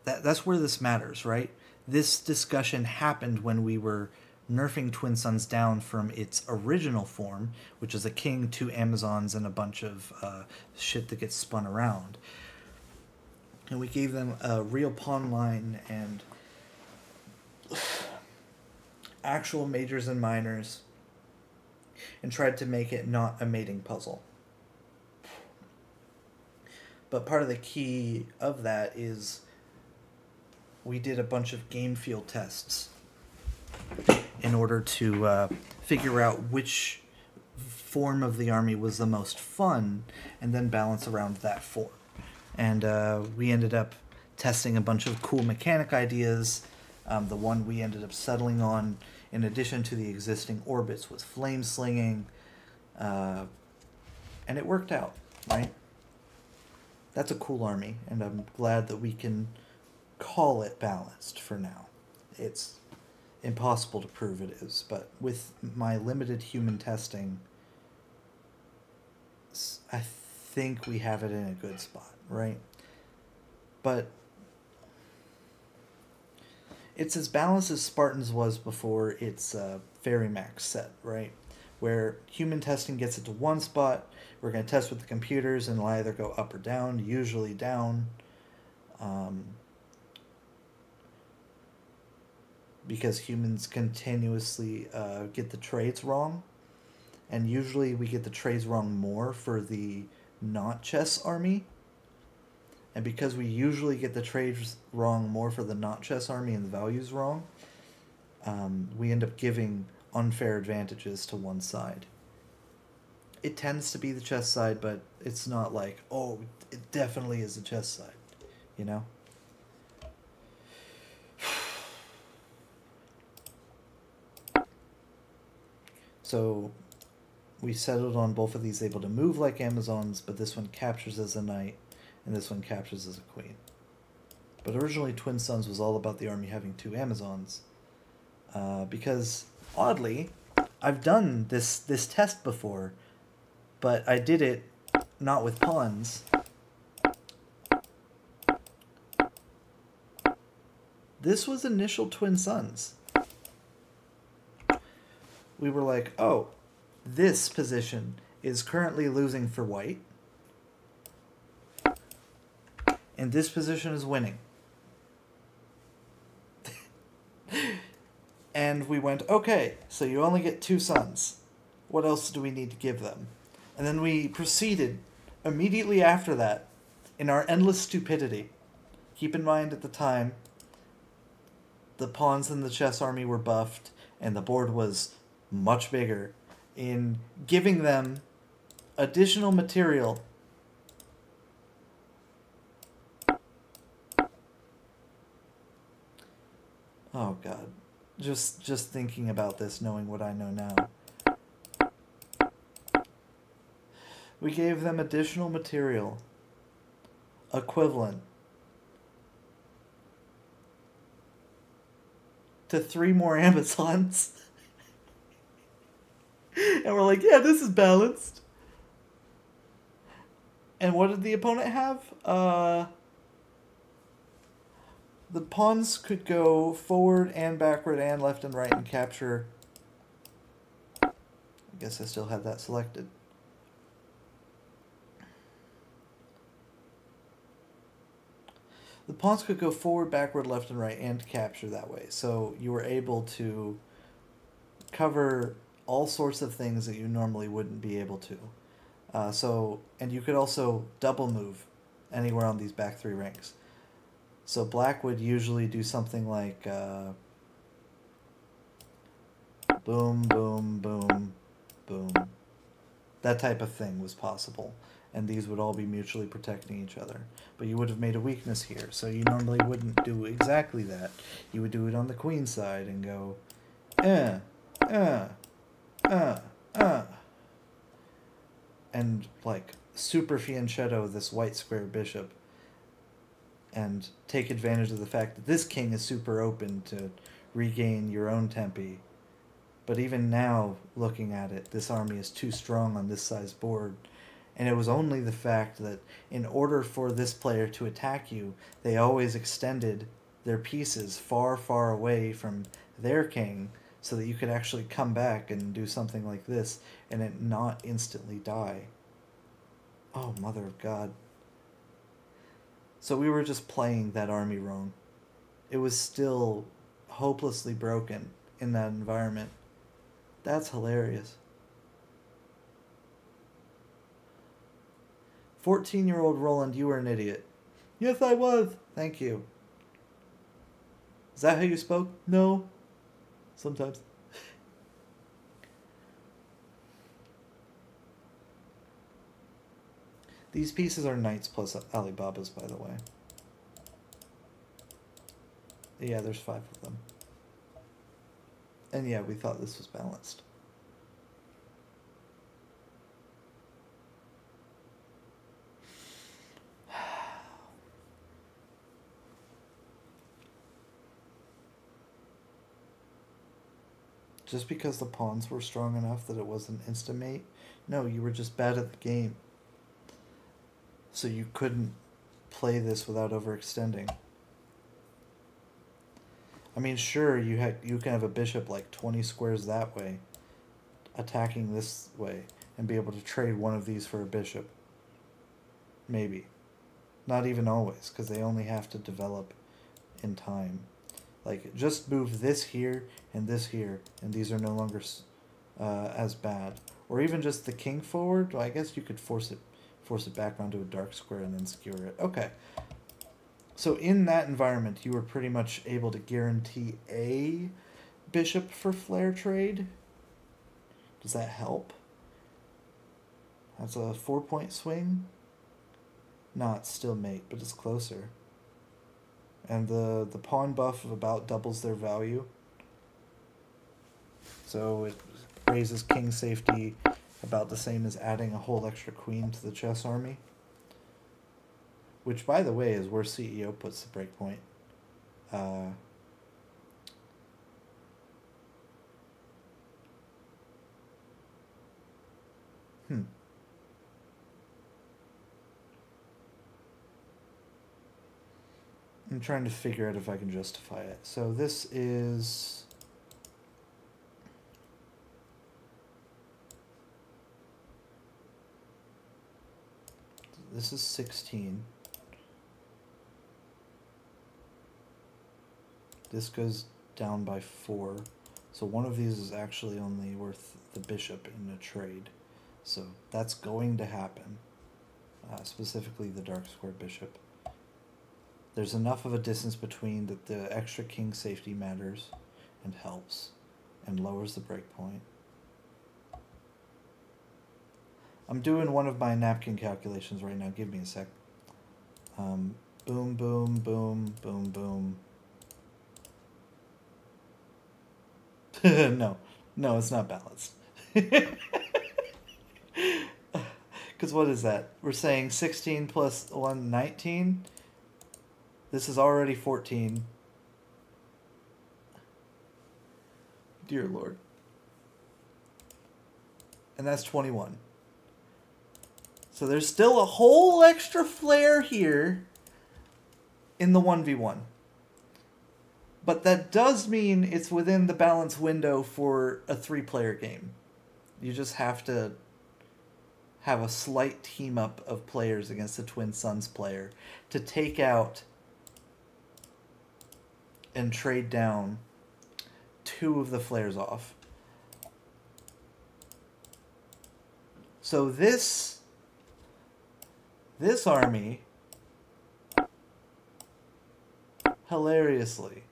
That's where this matters, right? This discussion happened when we were nerfing Twin Suns down from its original form, which is a king, 2 Amazons, and a bunch of shit that gets spun around. And we gave them a real pawn line and actual majors and minors, and tried to make it not a mating puzzle. But part of the key of that is we did a bunch of game field tests in order to figure out which form of the army was the most fun, and then balance around that form. And we ended up testing a bunch of cool mechanic ideas. The one we ended up settling on, in addition to the existing orbits, was flame slinging. And it worked out, right? That's a cool army, and I'm glad that we can call it balanced for now. It's impossible to prove it is, but with my limited human testing, I think we have it in a good spot, right? But it's as balanced as Spartans was before its Fairy Max set, right? Where human testing gets it to one spot, we're going to test with the computers, and it'll either go up or down, usually down. Because humans continuously get the trades wrong. And usually we get the trades wrong more for the not chess army. And because we usually get the trades wrong more for the not chess army and the values wrong, we end up giving unfair advantages to one side. It tends to be the chess side, but it's not like, oh, it definitely is the chess side, you know? So we settled on both of these able to move like Amazons, but this one captures as a knight, and this one captures as a queen. But originally Twin Suns was all about the army having 2 Amazons. Because, oddly, I've done this test before, but I did it not with pawns. This was initial Twin Suns. We were like, oh, this position is currently losing for white, and this position is winning. And we went, okay, so you only get 2 sons. What else do we need to give them? And then we proceeded immediately after that in our endless stupidity. Keep in mind at the time, the pawns in the chess army were buffed, and the board was much bigger, in giving them additional material oh god, just thinking about this, knowing what I know now. We gave them additional material equivalent to 3 more Amazons. And we're like, yeah, this is balanced. And what did the opponent have? The pawns could go forward and backward and left and right and capture. I guess I still had that selected. The pawns could go forward, backward, left, and right, and capture that way. So you were able to cover all sorts of things that you normally wouldn't be able to. And you could also double move anywhere on these back 3 ranks. So black would usually do something like boom, boom, boom, boom. That type of thing was possible. And these would all be mutually protecting each other. But you would have made a weakness here, so you normally wouldn't do exactly that. You would do it on the queen side and go, and like super fianchetto this white square bishop, and take advantage of the fact that this king is super open to regain your own tempi. But even now, looking at it, this army is too strong on this size board. And it was only the fact that in order for this player to attack you, they always extended their pieces far, far away from their king, so that you could actually come back and do something like this and it not instantly die. Oh, mother of God. So we were just playing that army wrong. It was still hopelessly broken in that environment. That's hilarious. 14-year-old Roland, you were an idiot. Yes, I was. Thank you. Is that how you spoke? No. Sometimes. These pieces are knights plus Alibabas, by the way. Yeah, there's 5 of them. And yeah, we thought this was balanced. Just because the pawns were strong enough that it wasn't instamate? No, you were just bad at the game. So you couldn't play this without overextending. I mean, sure, you can have a bishop like 20 squares that way, attacking this way, and be able to trade one of these for a bishop. Maybe. Not even always, because they only have to develop in time. Like, just move this here, and these are no longer as bad. Or even just the king forward. Well, I guess you could force it back onto a dark square and then skewer it. Okay. So in that environment, you were pretty much able to guarantee a bishop for flare trade. Does that help? That's a 4-point swing. No, it's still mate, but it's closer. And the pawn buff about doubles their value. So it raises king safety about the same as adding a whole extra queen to the chess army. Which, by the way, is where CEO puts the breakpoint. I'm trying to figure out if I can justify it. So this is... This is 16. This goes down by 4. So one of these is actually only worth the bishop in a trade. So that's going to happen. Specifically the dark square bishop. There's enough of a distance between that the extra king safety matters and helps and lowers the breakpoint. I'm doing one of my napkin calculations right now. Give me a sec. Boom, boom, boom, boom, boom. No, it's not balanced. Because what is that? We're saying 16 plus 1, 19. This is already 14. Dear Lord. And that's 21. So there's still a whole extra flare here in the 1v1. But that does mean it's within the balance window for a 3-player game. You just have to have a slight team up of players against the Twin Suns player to take out and trade down 2 of the flares off. So this army, hilariously,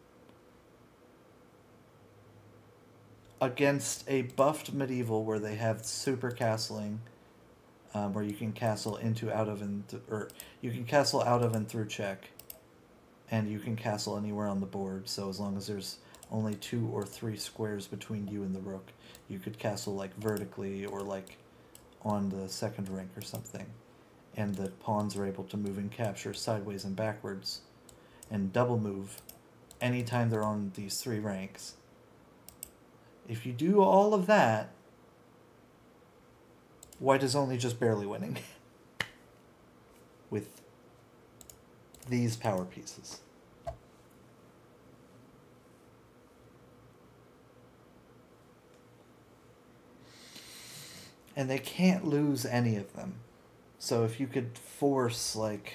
against a buffed medieval where they have super castling, where you can castle into, out of, and or you can castle out of and through check, and you can castle anywhere on the board. So as long as there's only 2 or 3 squares between you and the rook, you could castle like vertically or like on the second rank or something, and the pawns are able to move and capture sideways and backwards, and double move anytime they're on these 3 ranks. If you do all of that, white is only just barely winning with these power pieces. And they can't lose any of them. So if you could force, like,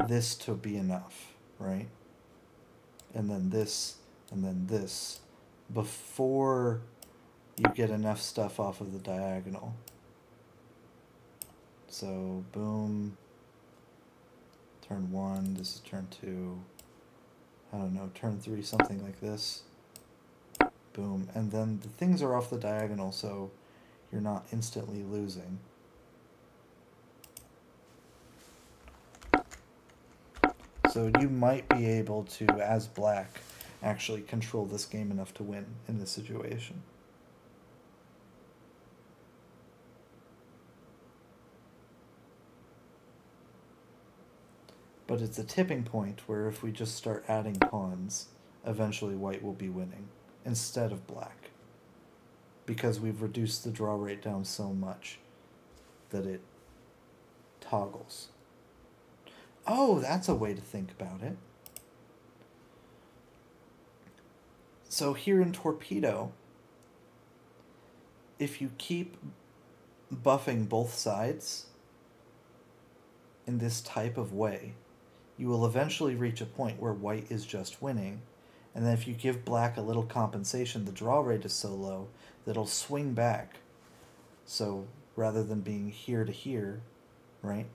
this to be enough, right? And then this, before you get enough stuff off of the diagonal. So, boom. Turn 1, this is turn 2. I don't know, turn 3, something like this. Boom. And then the things are off the diagonal, so you're not instantly losing. So you might be able to, as black, actually control this game enough to win in this situation. But it's a tipping point where if we just start adding pawns, eventually white will be winning instead of black. Because we've reduced the draw rate down so much that it toggles. Oh, that's a way to think about it. So here in Torpedo, if you keep buffing both sides in this type of way, you will eventually reach a point where white is just winning. And then if you give black a little compensation, the draw rate is so low that it'll swing back. So rather than being here to here, right?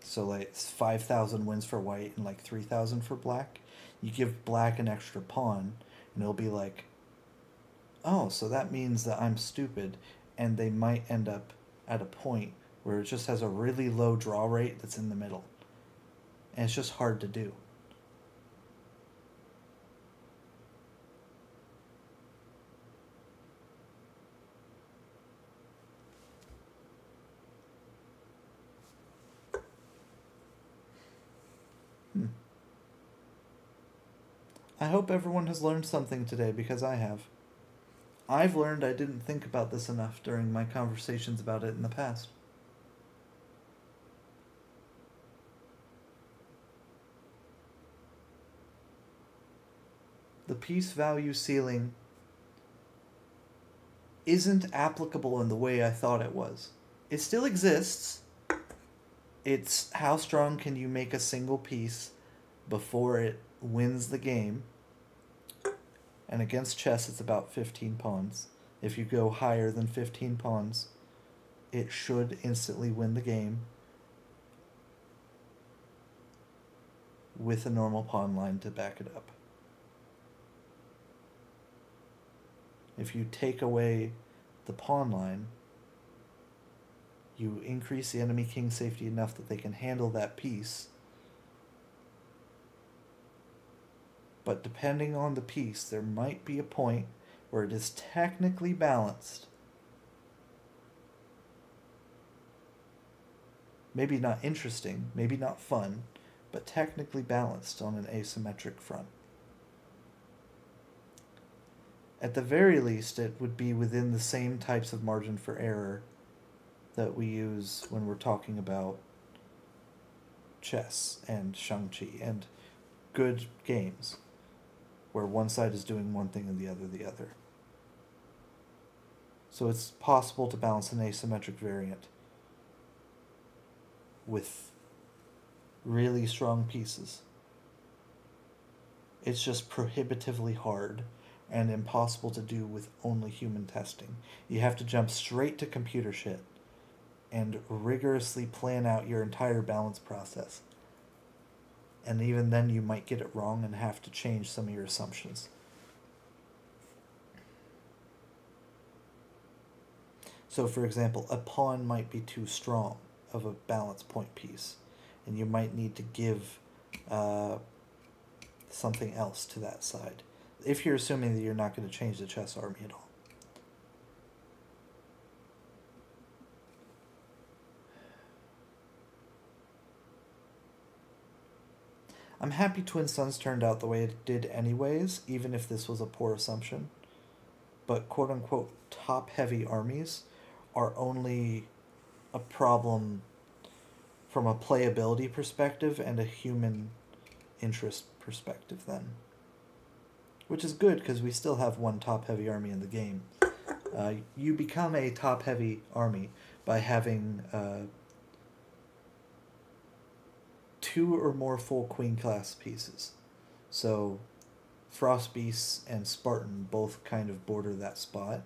So like 5,000 wins for white and like 3,000 for black. You give black an extra pawn and it'll be like, oh, so that means that I'm stupid, and they might end up at a point where it just has a really low draw rate that's in the middle. And it's just hard to do. I hope everyone has learned something today, because I have. I've learned I didn't think about this enough during my conversations about it in the past. The piece value ceiling isn't applicable in the way I thought it was. It still exists. It's how strong can you make a single piece before it wins the game. And against chess, it's about 15 pawns. If you go higher than 15 pawns, it should instantly win the game with a normal pawn line to back it up. If you take away the pawn line, you increase the enemy king's safety enough that they can handle that piece. But depending on the piece, there might be a point where it is technically balanced. Maybe not interesting, maybe not fun, but technically balanced on an asymmetric front. At the very least, it would be within the same types of margin for error that we use when we're talking about chess and Shang-Chi and good games, where one side is doing one thing and the other. So it's possible to balance an asymmetric variant with really strong pieces. It's just prohibitively hard and impossible to do with only human testing. You have to jump straight to computer shit and rigorously plan out your entire balance process. And even then you might get it wrong and have to change some of your assumptions. So for example, a pawn might be too strong of a balance point piece, and you might need to give something else to that side, if you're assuming that you're not going to change the chess army at all. I'm happy Twin Suns turned out the way it did anyways, even if this was a poor assumption. But quote-unquote top-heavy armies are only a problem from a playability perspective and a human interest perspective then. Which is good, because we still have one top-heavy army in the game. You become a top-heavy army by having 2 or more full Queen class pieces. So Frost Beasts and Spartan both kind of border that spot.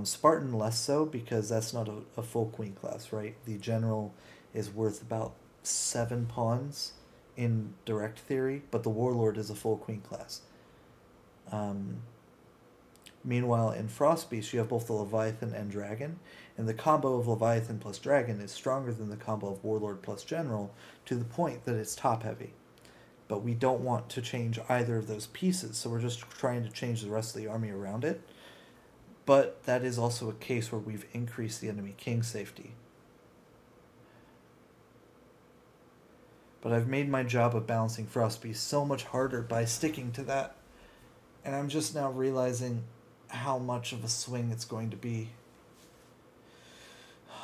Spartan less so because that's not a full Queen class, right? The general is worth about 7 pawns in direct theory, but the Warlord is a full Queen class. Meanwhile, in Frost Beast, you have both the Leviathan and Dragon, and the combo of Leviathan plus Dragon is stronger than the combo of Warlord plus General to the point that it's top-heavy. But we don't want to change either of those pieces, so we're just trying to change the rest of the army around it. But that is also a case where we've increased the enemy king safety. But I've made my job of balancing Frost Beast so much harder by sticking to that. And I'm just now realizing how much of a swing it's going to be.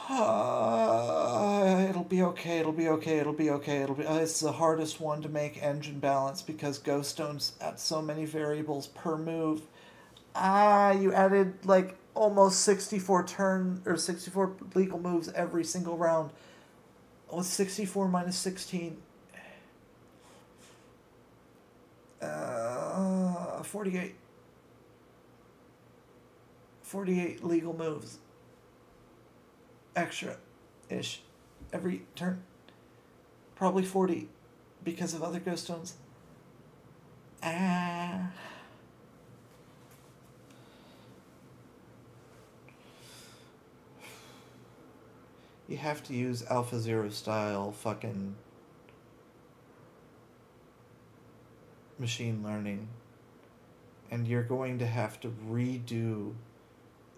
It'll be okay, it'll be okay, it'll be okay, it'll be... it's the hardest one to make engine balance because Ghost Stone's at so many variables per move. You added like almost 64 legal moves every single round. What's 64 minus 16? 48. 48 legal moves. Extra-ish. Every turn. Probably 40 because of other Ghost Stones. You have to use Alpha Zero style fucking machine learning, and you're going to have to redo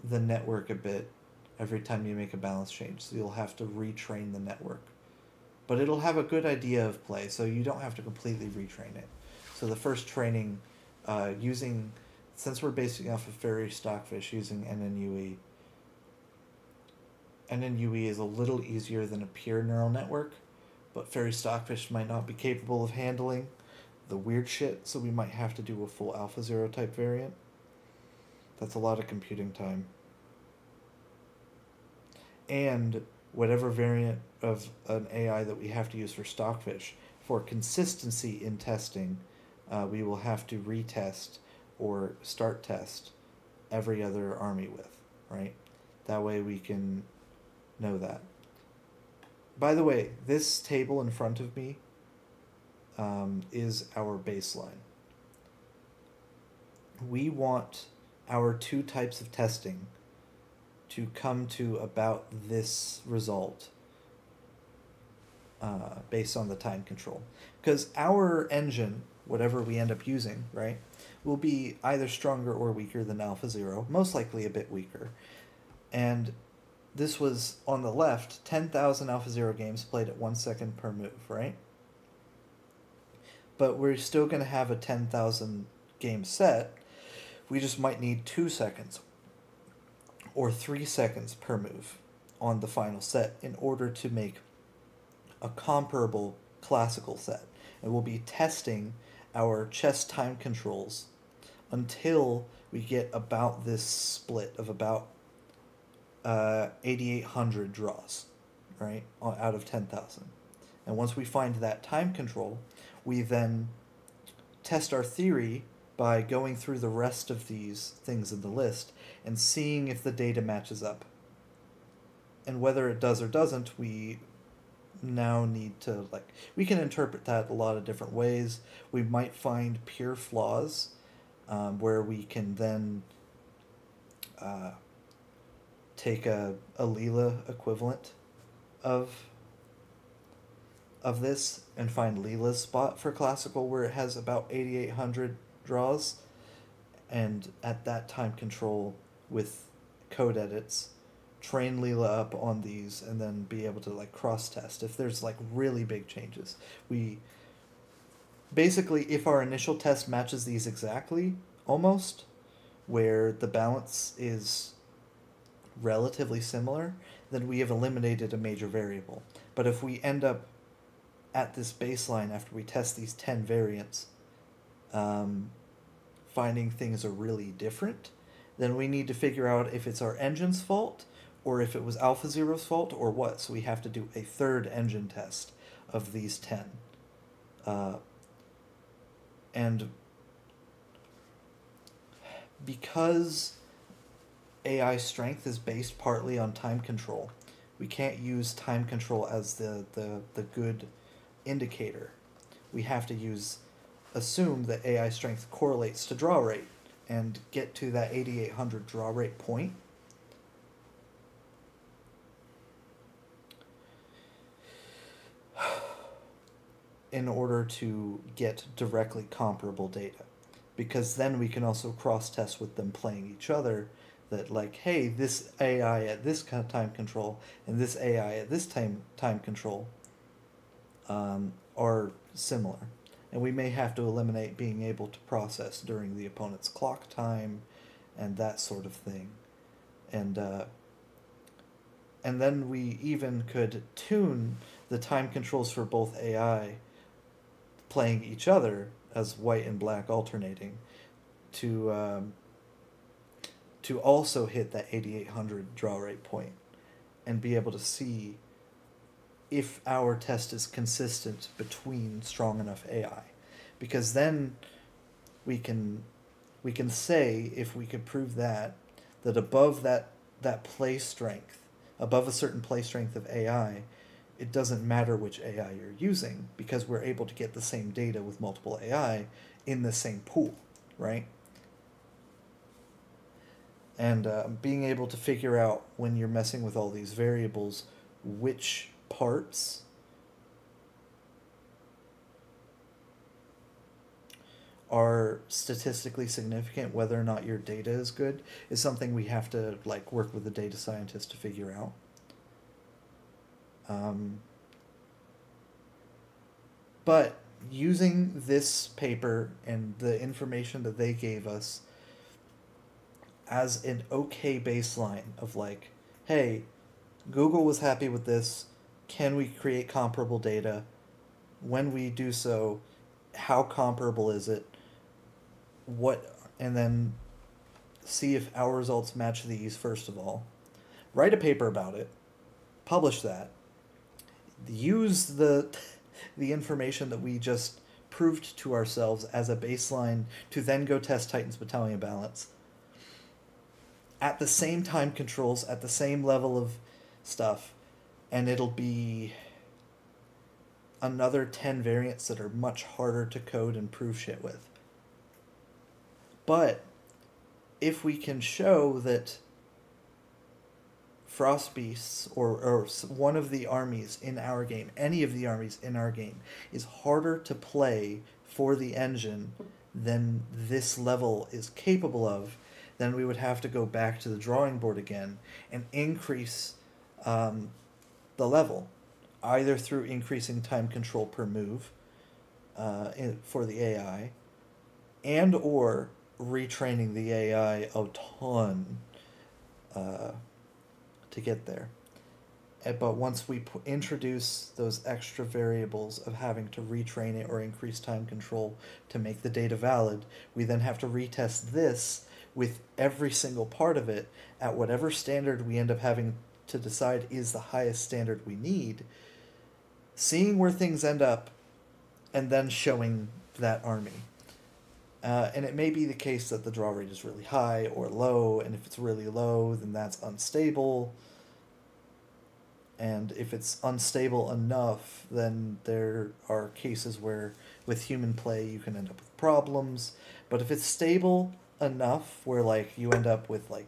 the network a bit every time you make a balance change, so you'll have to retrain the network. But it'll have a good idea of play, so you don't have to completely retrain it. So the first training, since we're basing off of Fairy Stockfish using NNUE, NNUE is a little easier than a pure neural network, but Fairy Stockfish might not be capable of handling the weird shit, so we might have to do a full Alpha Zero type variant. That's a lot of computing time. And whatever variant of an AI that we have to use for Stockfish, for consistency in testing, we will have to retest or start test every other army with, right? That way we can know that. By the way, this table in front of me is our baseline. We want our 2 types of testing to come to about this result based on the time control. Because our engine, whatever we end up using, right, will be either stronger or weaker than Alpha Zero, most likely a bit weaker. And this was, on the left, 10,000 Alpha Zero games played at 1 second per move, right? But we're still going to have a 10,000 game set. We just might need 2 seconds or 3 seconds per move on the final set in order to make a comparable classical set. And we'll be testing our chess time controls until we get about this split of about 8,800 draws, right, out of 10,000. And once we find that time control, we then test our theory by going through the rest of these things in the list and seeing if the data matches up. And whether it does or doesn't, we now need to, we can interpret that a lot of different ways. We might find pure flaws where we can then take a Leela equivalent of this and find Leela's spot for classical where it has about 8,800 draws, and at that time control with code edits train Leela up on these and then be able to cross test if there's really big changes. We basically, if our initial test matches these exactly, almost, where the balance is relatively similar, then we have eliminated a major variable. But if we end up at this baseline after we test these 10 variants, finding things are really different, then we need to figure out if it's our engine's fault or if it was AlphaZero's fault or what. So we have to do a third engine test of these 10. And because AI strength is based partly on time control, we can't use time control as the good indicator. We have to assume that AI strength correlates to draw rate and get to that 8800 draw rate point. In order to get directly comparable data. Because then we can also cross-test with them playing each other that, like, hey, this AI at this kind of time control and this AI at this time control are similar. And we may have to eliminate being able to process during the opponent's clock time and that sort of thing. And then we even could tune the time controls for both AI playing each other as white and black alternating to also hit that 8800 draw rate point and be able to see if our test is consistent between strong enough AI. Because then we can say, if we could prove that above that play strength, above a certain play strength of AI, it doesn't matter which AI you're using because we're able to get the same data with multiple AI in the same pool, right? And being able to figure out when you're messing with all these variables, which parts are statistically significant, whether or not your data is good, is something we have to like work with a data scientist to figure out. But using this paper and the information that they gave us as an okay baseline of like, hey, Google was happy with this, can we create comparable data? When we do so, how comparable is it? And then see if our results match these first of all. Write a paper about it, publish that, use the information that we just proved to ourselves as a baseline to then go test Titan's Battalion Balance at the same time controls, at the same level of stuff, and it'll be another 10 variants that are much harder to code and prove shit with. But if we can show that Frost Beasts or one of the armies in our game, any of the armies in our game, is harder to play for the engine than this level is capable of, then we would have to go back to the drawing board again and increase the level, either through increasing time control per move for the AI, and or retraining the AI a ton to get there. But once we introduce those extra variables of having to retrain it or increase time control to make the data valid, we then have to retest this with every single part of it at whatever standard we end up having to decide is the highest standard we need, seeing where things end up, and then showing that army. And it may be the case that the draw rate is really high or low, and if it's really low, then that's unstable. And if it's unstable enough, then there are cases where with human play you can end up with problems. But if it's stable enough where like you end up with like,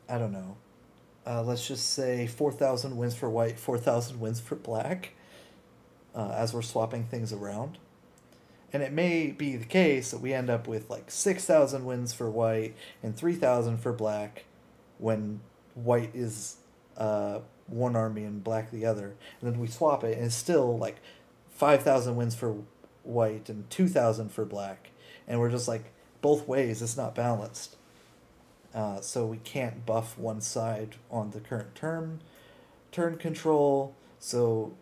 I don't know, let's just say 4,000 wins for white, 4,000 wins for black, as we're swapping things around. And it may be the case that we end up with like 6,000 wins for white and 3,000 for black when white is one army and black the other. And then we swap it and it's still like 5,000 wins for white and 2,000 for black. And we're just like, both ways, it's not balanced. So we can't buff one side on the current turn control. So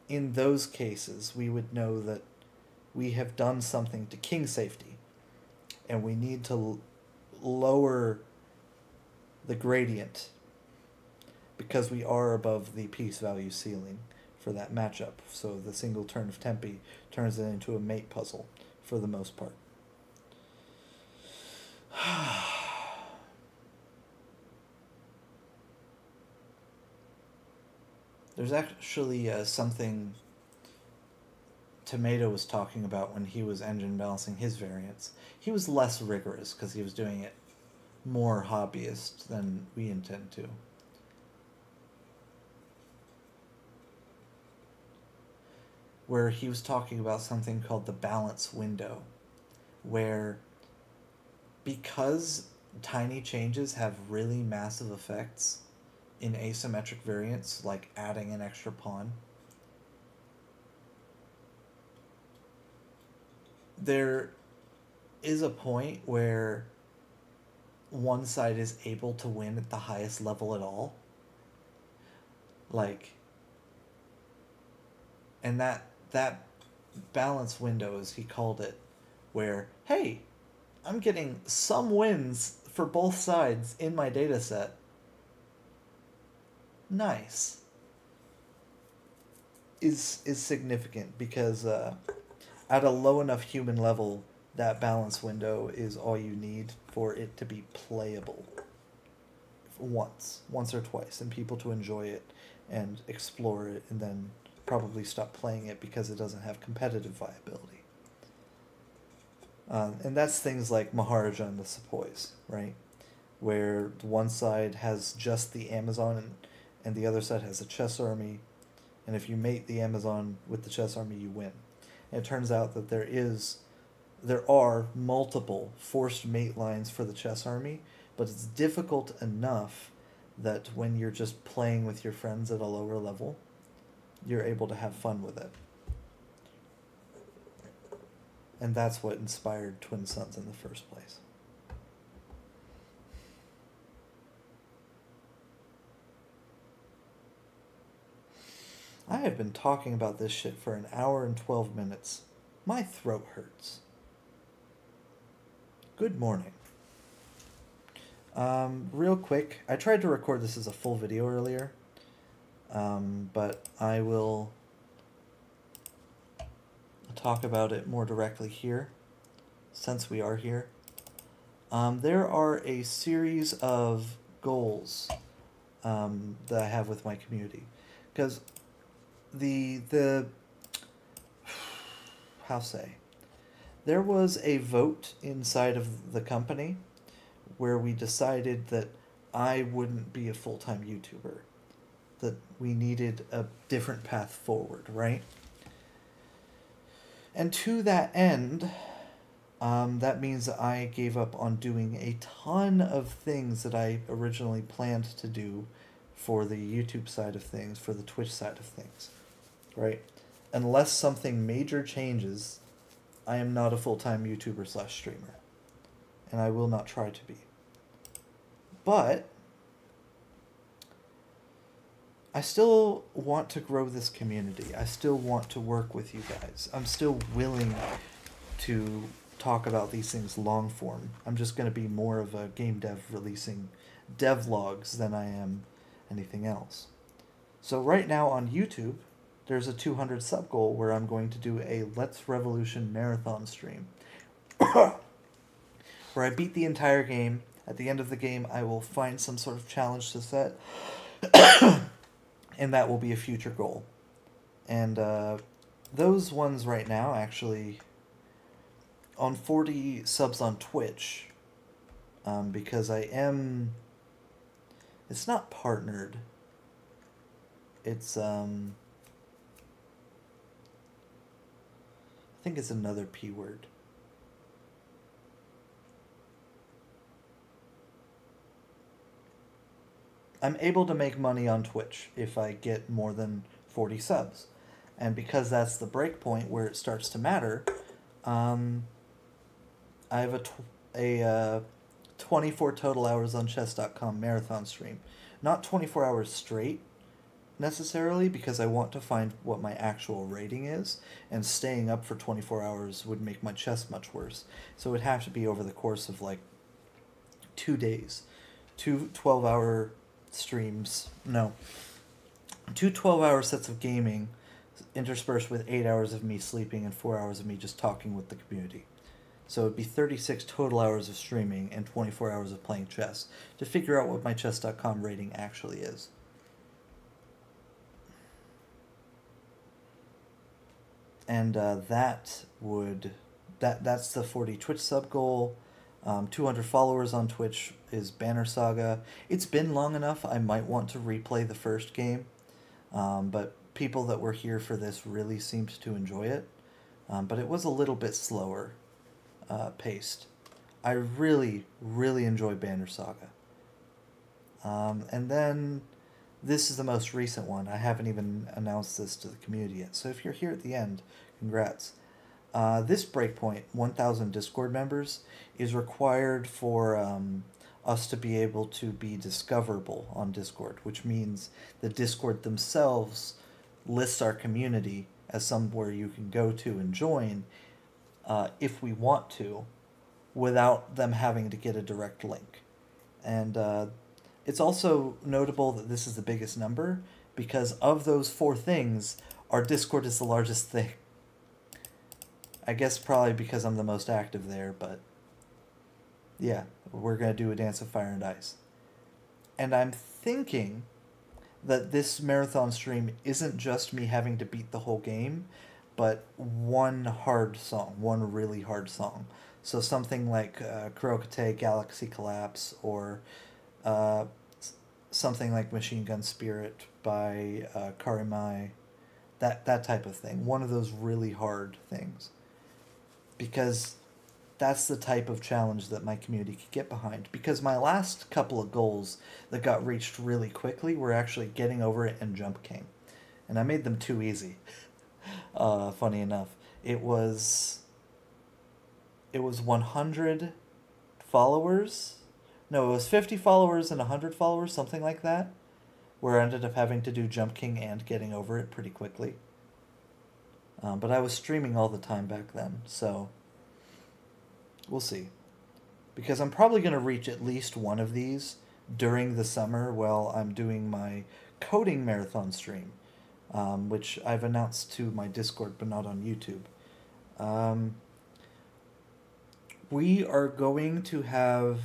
in those cases, we would know that we have done something to king safety. And we need to lower the gradient because we are above the piece value ceiling for that matchup. So the single turn of Tempe turns it into a mate puzzle for the most part. There's actually something Tomato was talking about when he was engine balancing his variants. He was less rigorous because he was doing it more hobbyist than we intend to. Where he was talking about something called the balance window, where because tiny changes have really massive effects in asymmetric variants, like adding an extra pawn, there is a point where one side is able to win at the highest level at all. Like, and that balance window, as he called it, where, hey, I'm getting some wins for both sides in my data set. Nice. Is significant because at a low enough human level, that balance window is all you need for it to be playable once or twice, and people to enjoy it and explore it, and then probably stop playing it because it doesn't have competitive viability. And that's things like Maharaja and the Sepoys, right? Where one side has just the Amazon and the other side has a chess army, and if you mate the Amazon with the chess army, you win. And it turns out that there are multiple forced mate lines for the chess army, but it's difficult enough that when you're just playing with your friends at a lower level, you're able to have fun with it. And that's what inspired Twin Suns in the first place. I have been talking about this shit for an hour and 12 minutes. My throat hurts. Good morning. Real quick, I tried to record this as a full video earlier, but I will talk about it more directly here, since we are here. There are a series of goals that I have with my community, because there was a vote inside of the company where we decided that I wouldn't be a full-time YouTuber, that we needed a different path forward, right? And to that end, that means that I gave up on doing a ton of things that I originally planned to do for the YouTube side of things, for the Twitch side of things, right? Unless something major changes, I am not a full-time YouTuber / streamer, and I will not try to be. But I still want to grow this community. I still want to work with you guys. I'm still willing to talk about these things long form. I'm just going to be more of a game dev releasing devlogs than I am anything else. So right now on YouTube, there's a 200 sub goal where I'm going to do a Let's Revolution marathon stream where I beat the entire game. At the end of the game, I will find some sort of challenge to set, and that will be a future goal. And those ones right now, actually, on 40 subs on Twitch, because it's not partnered, it's, I think it's another P word. I'm able to make money on Twitch if I get more than 40 subs. And because that's the break point where it starts to matter, I have a 24 total hours on chess.com marathon stream. Not 24 hours straight, necessarily, because I want to find what my actual rating is, and staying up for 24 hours would make my chess much worse. So it would have to be over the course of like 2 days. 2 12-hour streams. No. 2 12-hour sets of gaming interspersed with 8 hours of me sleeping and 4 hours of me just talking with the community. So it'd be 36 total hours of streaming and 24 hours of playing chess to figure out what my chess.com rating actually is. And that's the 40 Twitch sub goal. 200 followers on Twitch is Banner Saga. It's been long enough, I might want to replay the first game. But people that were here for this really seemed to enjoy it. But it was a little bit slower paced. I really, really enjoy Banner Saga. And then this is the most recent one. I haven't even announced this to the community yet. So if you're here at the end, congrats. This breakpoint, 1,000 Discord members, is required for us to be able to be discoverable on Discord, which means the Discord themselves lists our community as somewhere you can go to and join if we want to, without them having to get a direct link. And it's also notable that this is the biggest number, because of those 4 things, our Discord is the largest thing. I guess probably because I'm the most active there, but yeah, we're going to do a Dance of Fire and Ice. And I'm thinking that this marathon stream isn't just me having to beat the whole game, but one hard song, one really hard song. So something like Kurokate, Galaxy Collapse, or something like Machine Gun Spirit by Karimai, that type of thing. One of those really hard things. Because that's the type of challenge that my community could get behind. Because my last couple of goals that got reached really quickly were actually getting over it and Jump King. And I made them too easy. Funny enough. It was 100 followers. No, it was 50 followers and 100 followers, something like that. Where I ended up having to do Jump King and getting over it pretty quickly. But I was streaming all the time back then, so we'll see. Because I'm probably going to reach at least one of these during the summer while I'm doing my coding marathon stream, which I've announced to my Discord but not on YouTube. We are going to have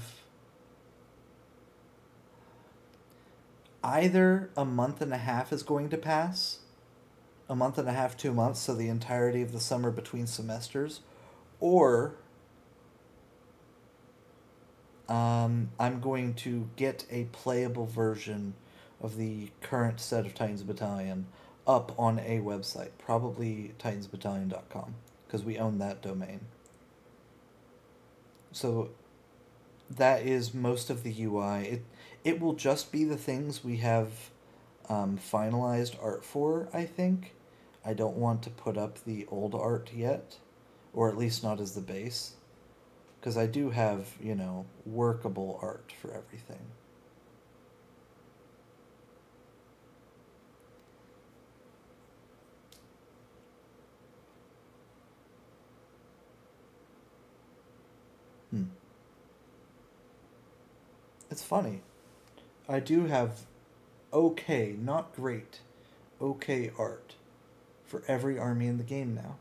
either a month and a half is going to pass, a month and a half, 2 months, so the entirety of the summer between semesters, or I'm going to get a playable version of the current set of Titans Battalion up on a website, probably titansbattalion.com, because we own that domain. So that is most of the UI. It will just be the things we have finalized art for, I think. I don't want to put up the old art yet, or at least not as the base, because I do have, workable art for everything. It's funny. I do have okay, not great, okay art for every army in the game now.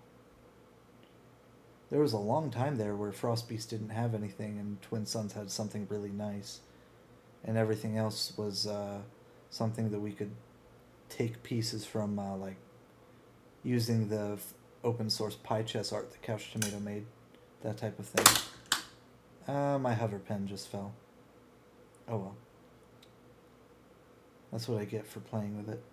There was a long time there where Frostbeast didn't have anything and Twin Suns had something really nice. And everything else was something that we could take pieces from, like using the open source pie chess art that Couch Tomato made. That type of thing. My hover pen just fell. Oh well. That's what I get for playing with it.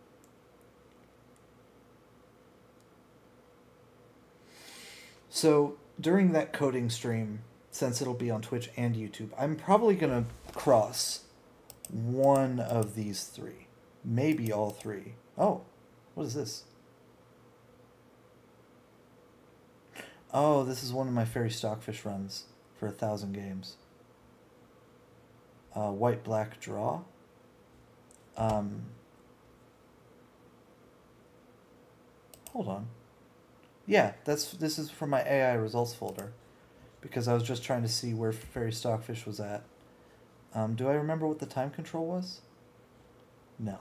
So, during that coding stream, since it'll be on Twitch and YouTube, I'm probably going to cross one of these 3. Maybe all 3. Oh, what is this? Oh, this is one of my Fairy Stockfish runs for 1,000 games. White-black draw. Hold on. Yeah, this is from my AI results folder, because I was just trying to see where Fairy Stockfish was at. Do I remember what the time control was? No.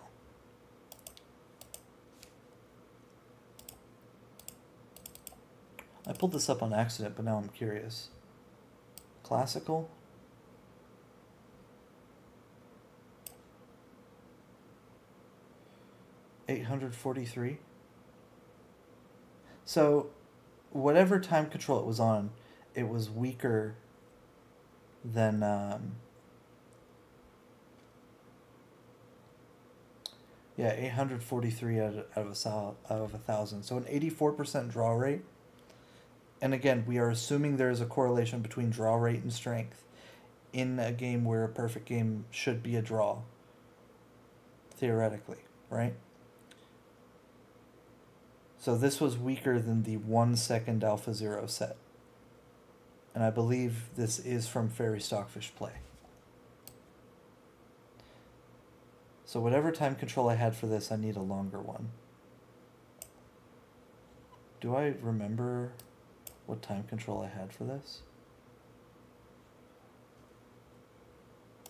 I pulled this up on accident, but now I'm curious. Classical? $843. So, whatever time control it was on, it was weaker than yeah, 843 out of 1,000. So an 84% draw rate. And again, we are assuming there is a correlation between draw rate and strength in a game where a perfect game should be a draw, theoretically, right? So this was weaker than the 1 second Alpha Zero set. And I believe this is from Fairy Stockfish Play. So whatever time control I had for this, I need a longer one. Do I remember what time control I had for this?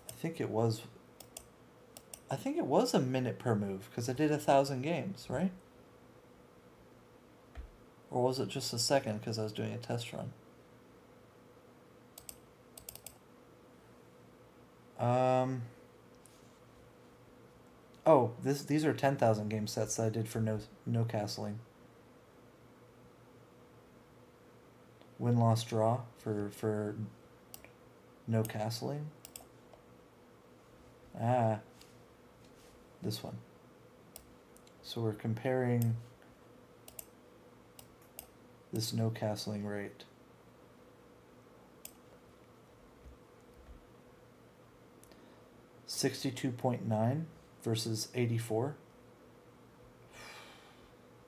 I think it was a minute per move, because I did 1,000 games, right? Or was it just a second because I was doing a test run? Oh, these are 10,000 game sets that I did for no castling. Win, loss, draw for no castling. Ah, this one. So we're comparing this no castling rate. $62.9 versus 84.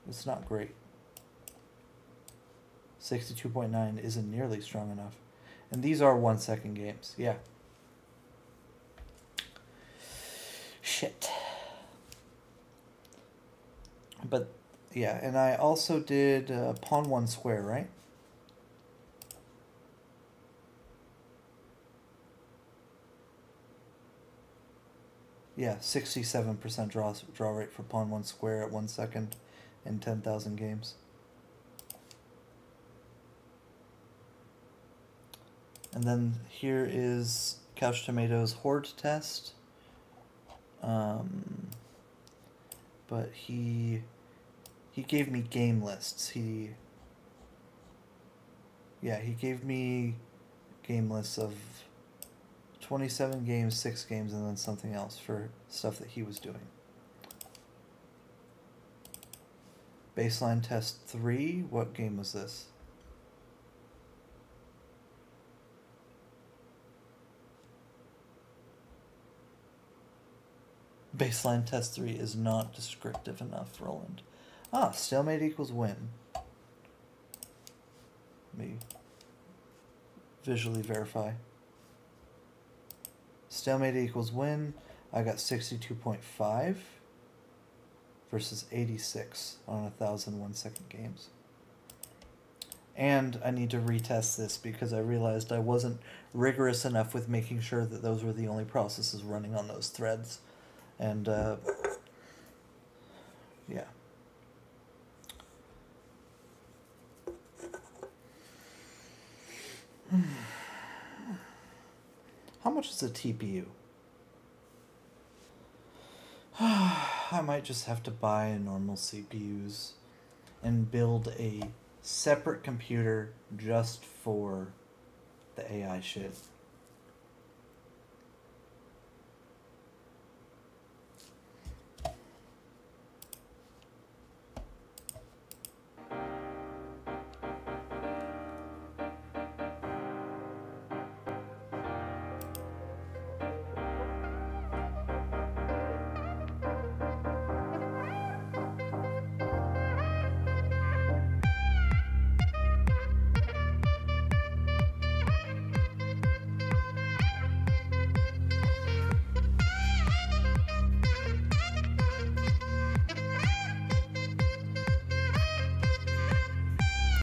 It's not great. 62.9 isn't nearly strong enough. And these are 1 second games. Yeah. Shit. But yeah, and I also did pawn 1 square, right? Yeah, 67% draw rate for pawn 1 square at 1 second in 10,000 games. And then here is Couch Tomatoes' Horde test. But he gave me game lists. He gave me game lists of 27 games, 6 games, and then something else for stuff that he was doing. Baseline test 3, what game was this? Baseline test 3 is not descriptive enough, Roland. Ah, stalemate equals win. Let me visually verify. Stalemate equals win. I got 62.5 versus 86 on 1,000 1-second games. And I need to retest this because I realized I wasn't rigorous enough with making sure that those were the only processes running on those threads. And, yeah. How much is a TPU? I might just have to buy normal CPUs and build a separate computer just for the AI shit.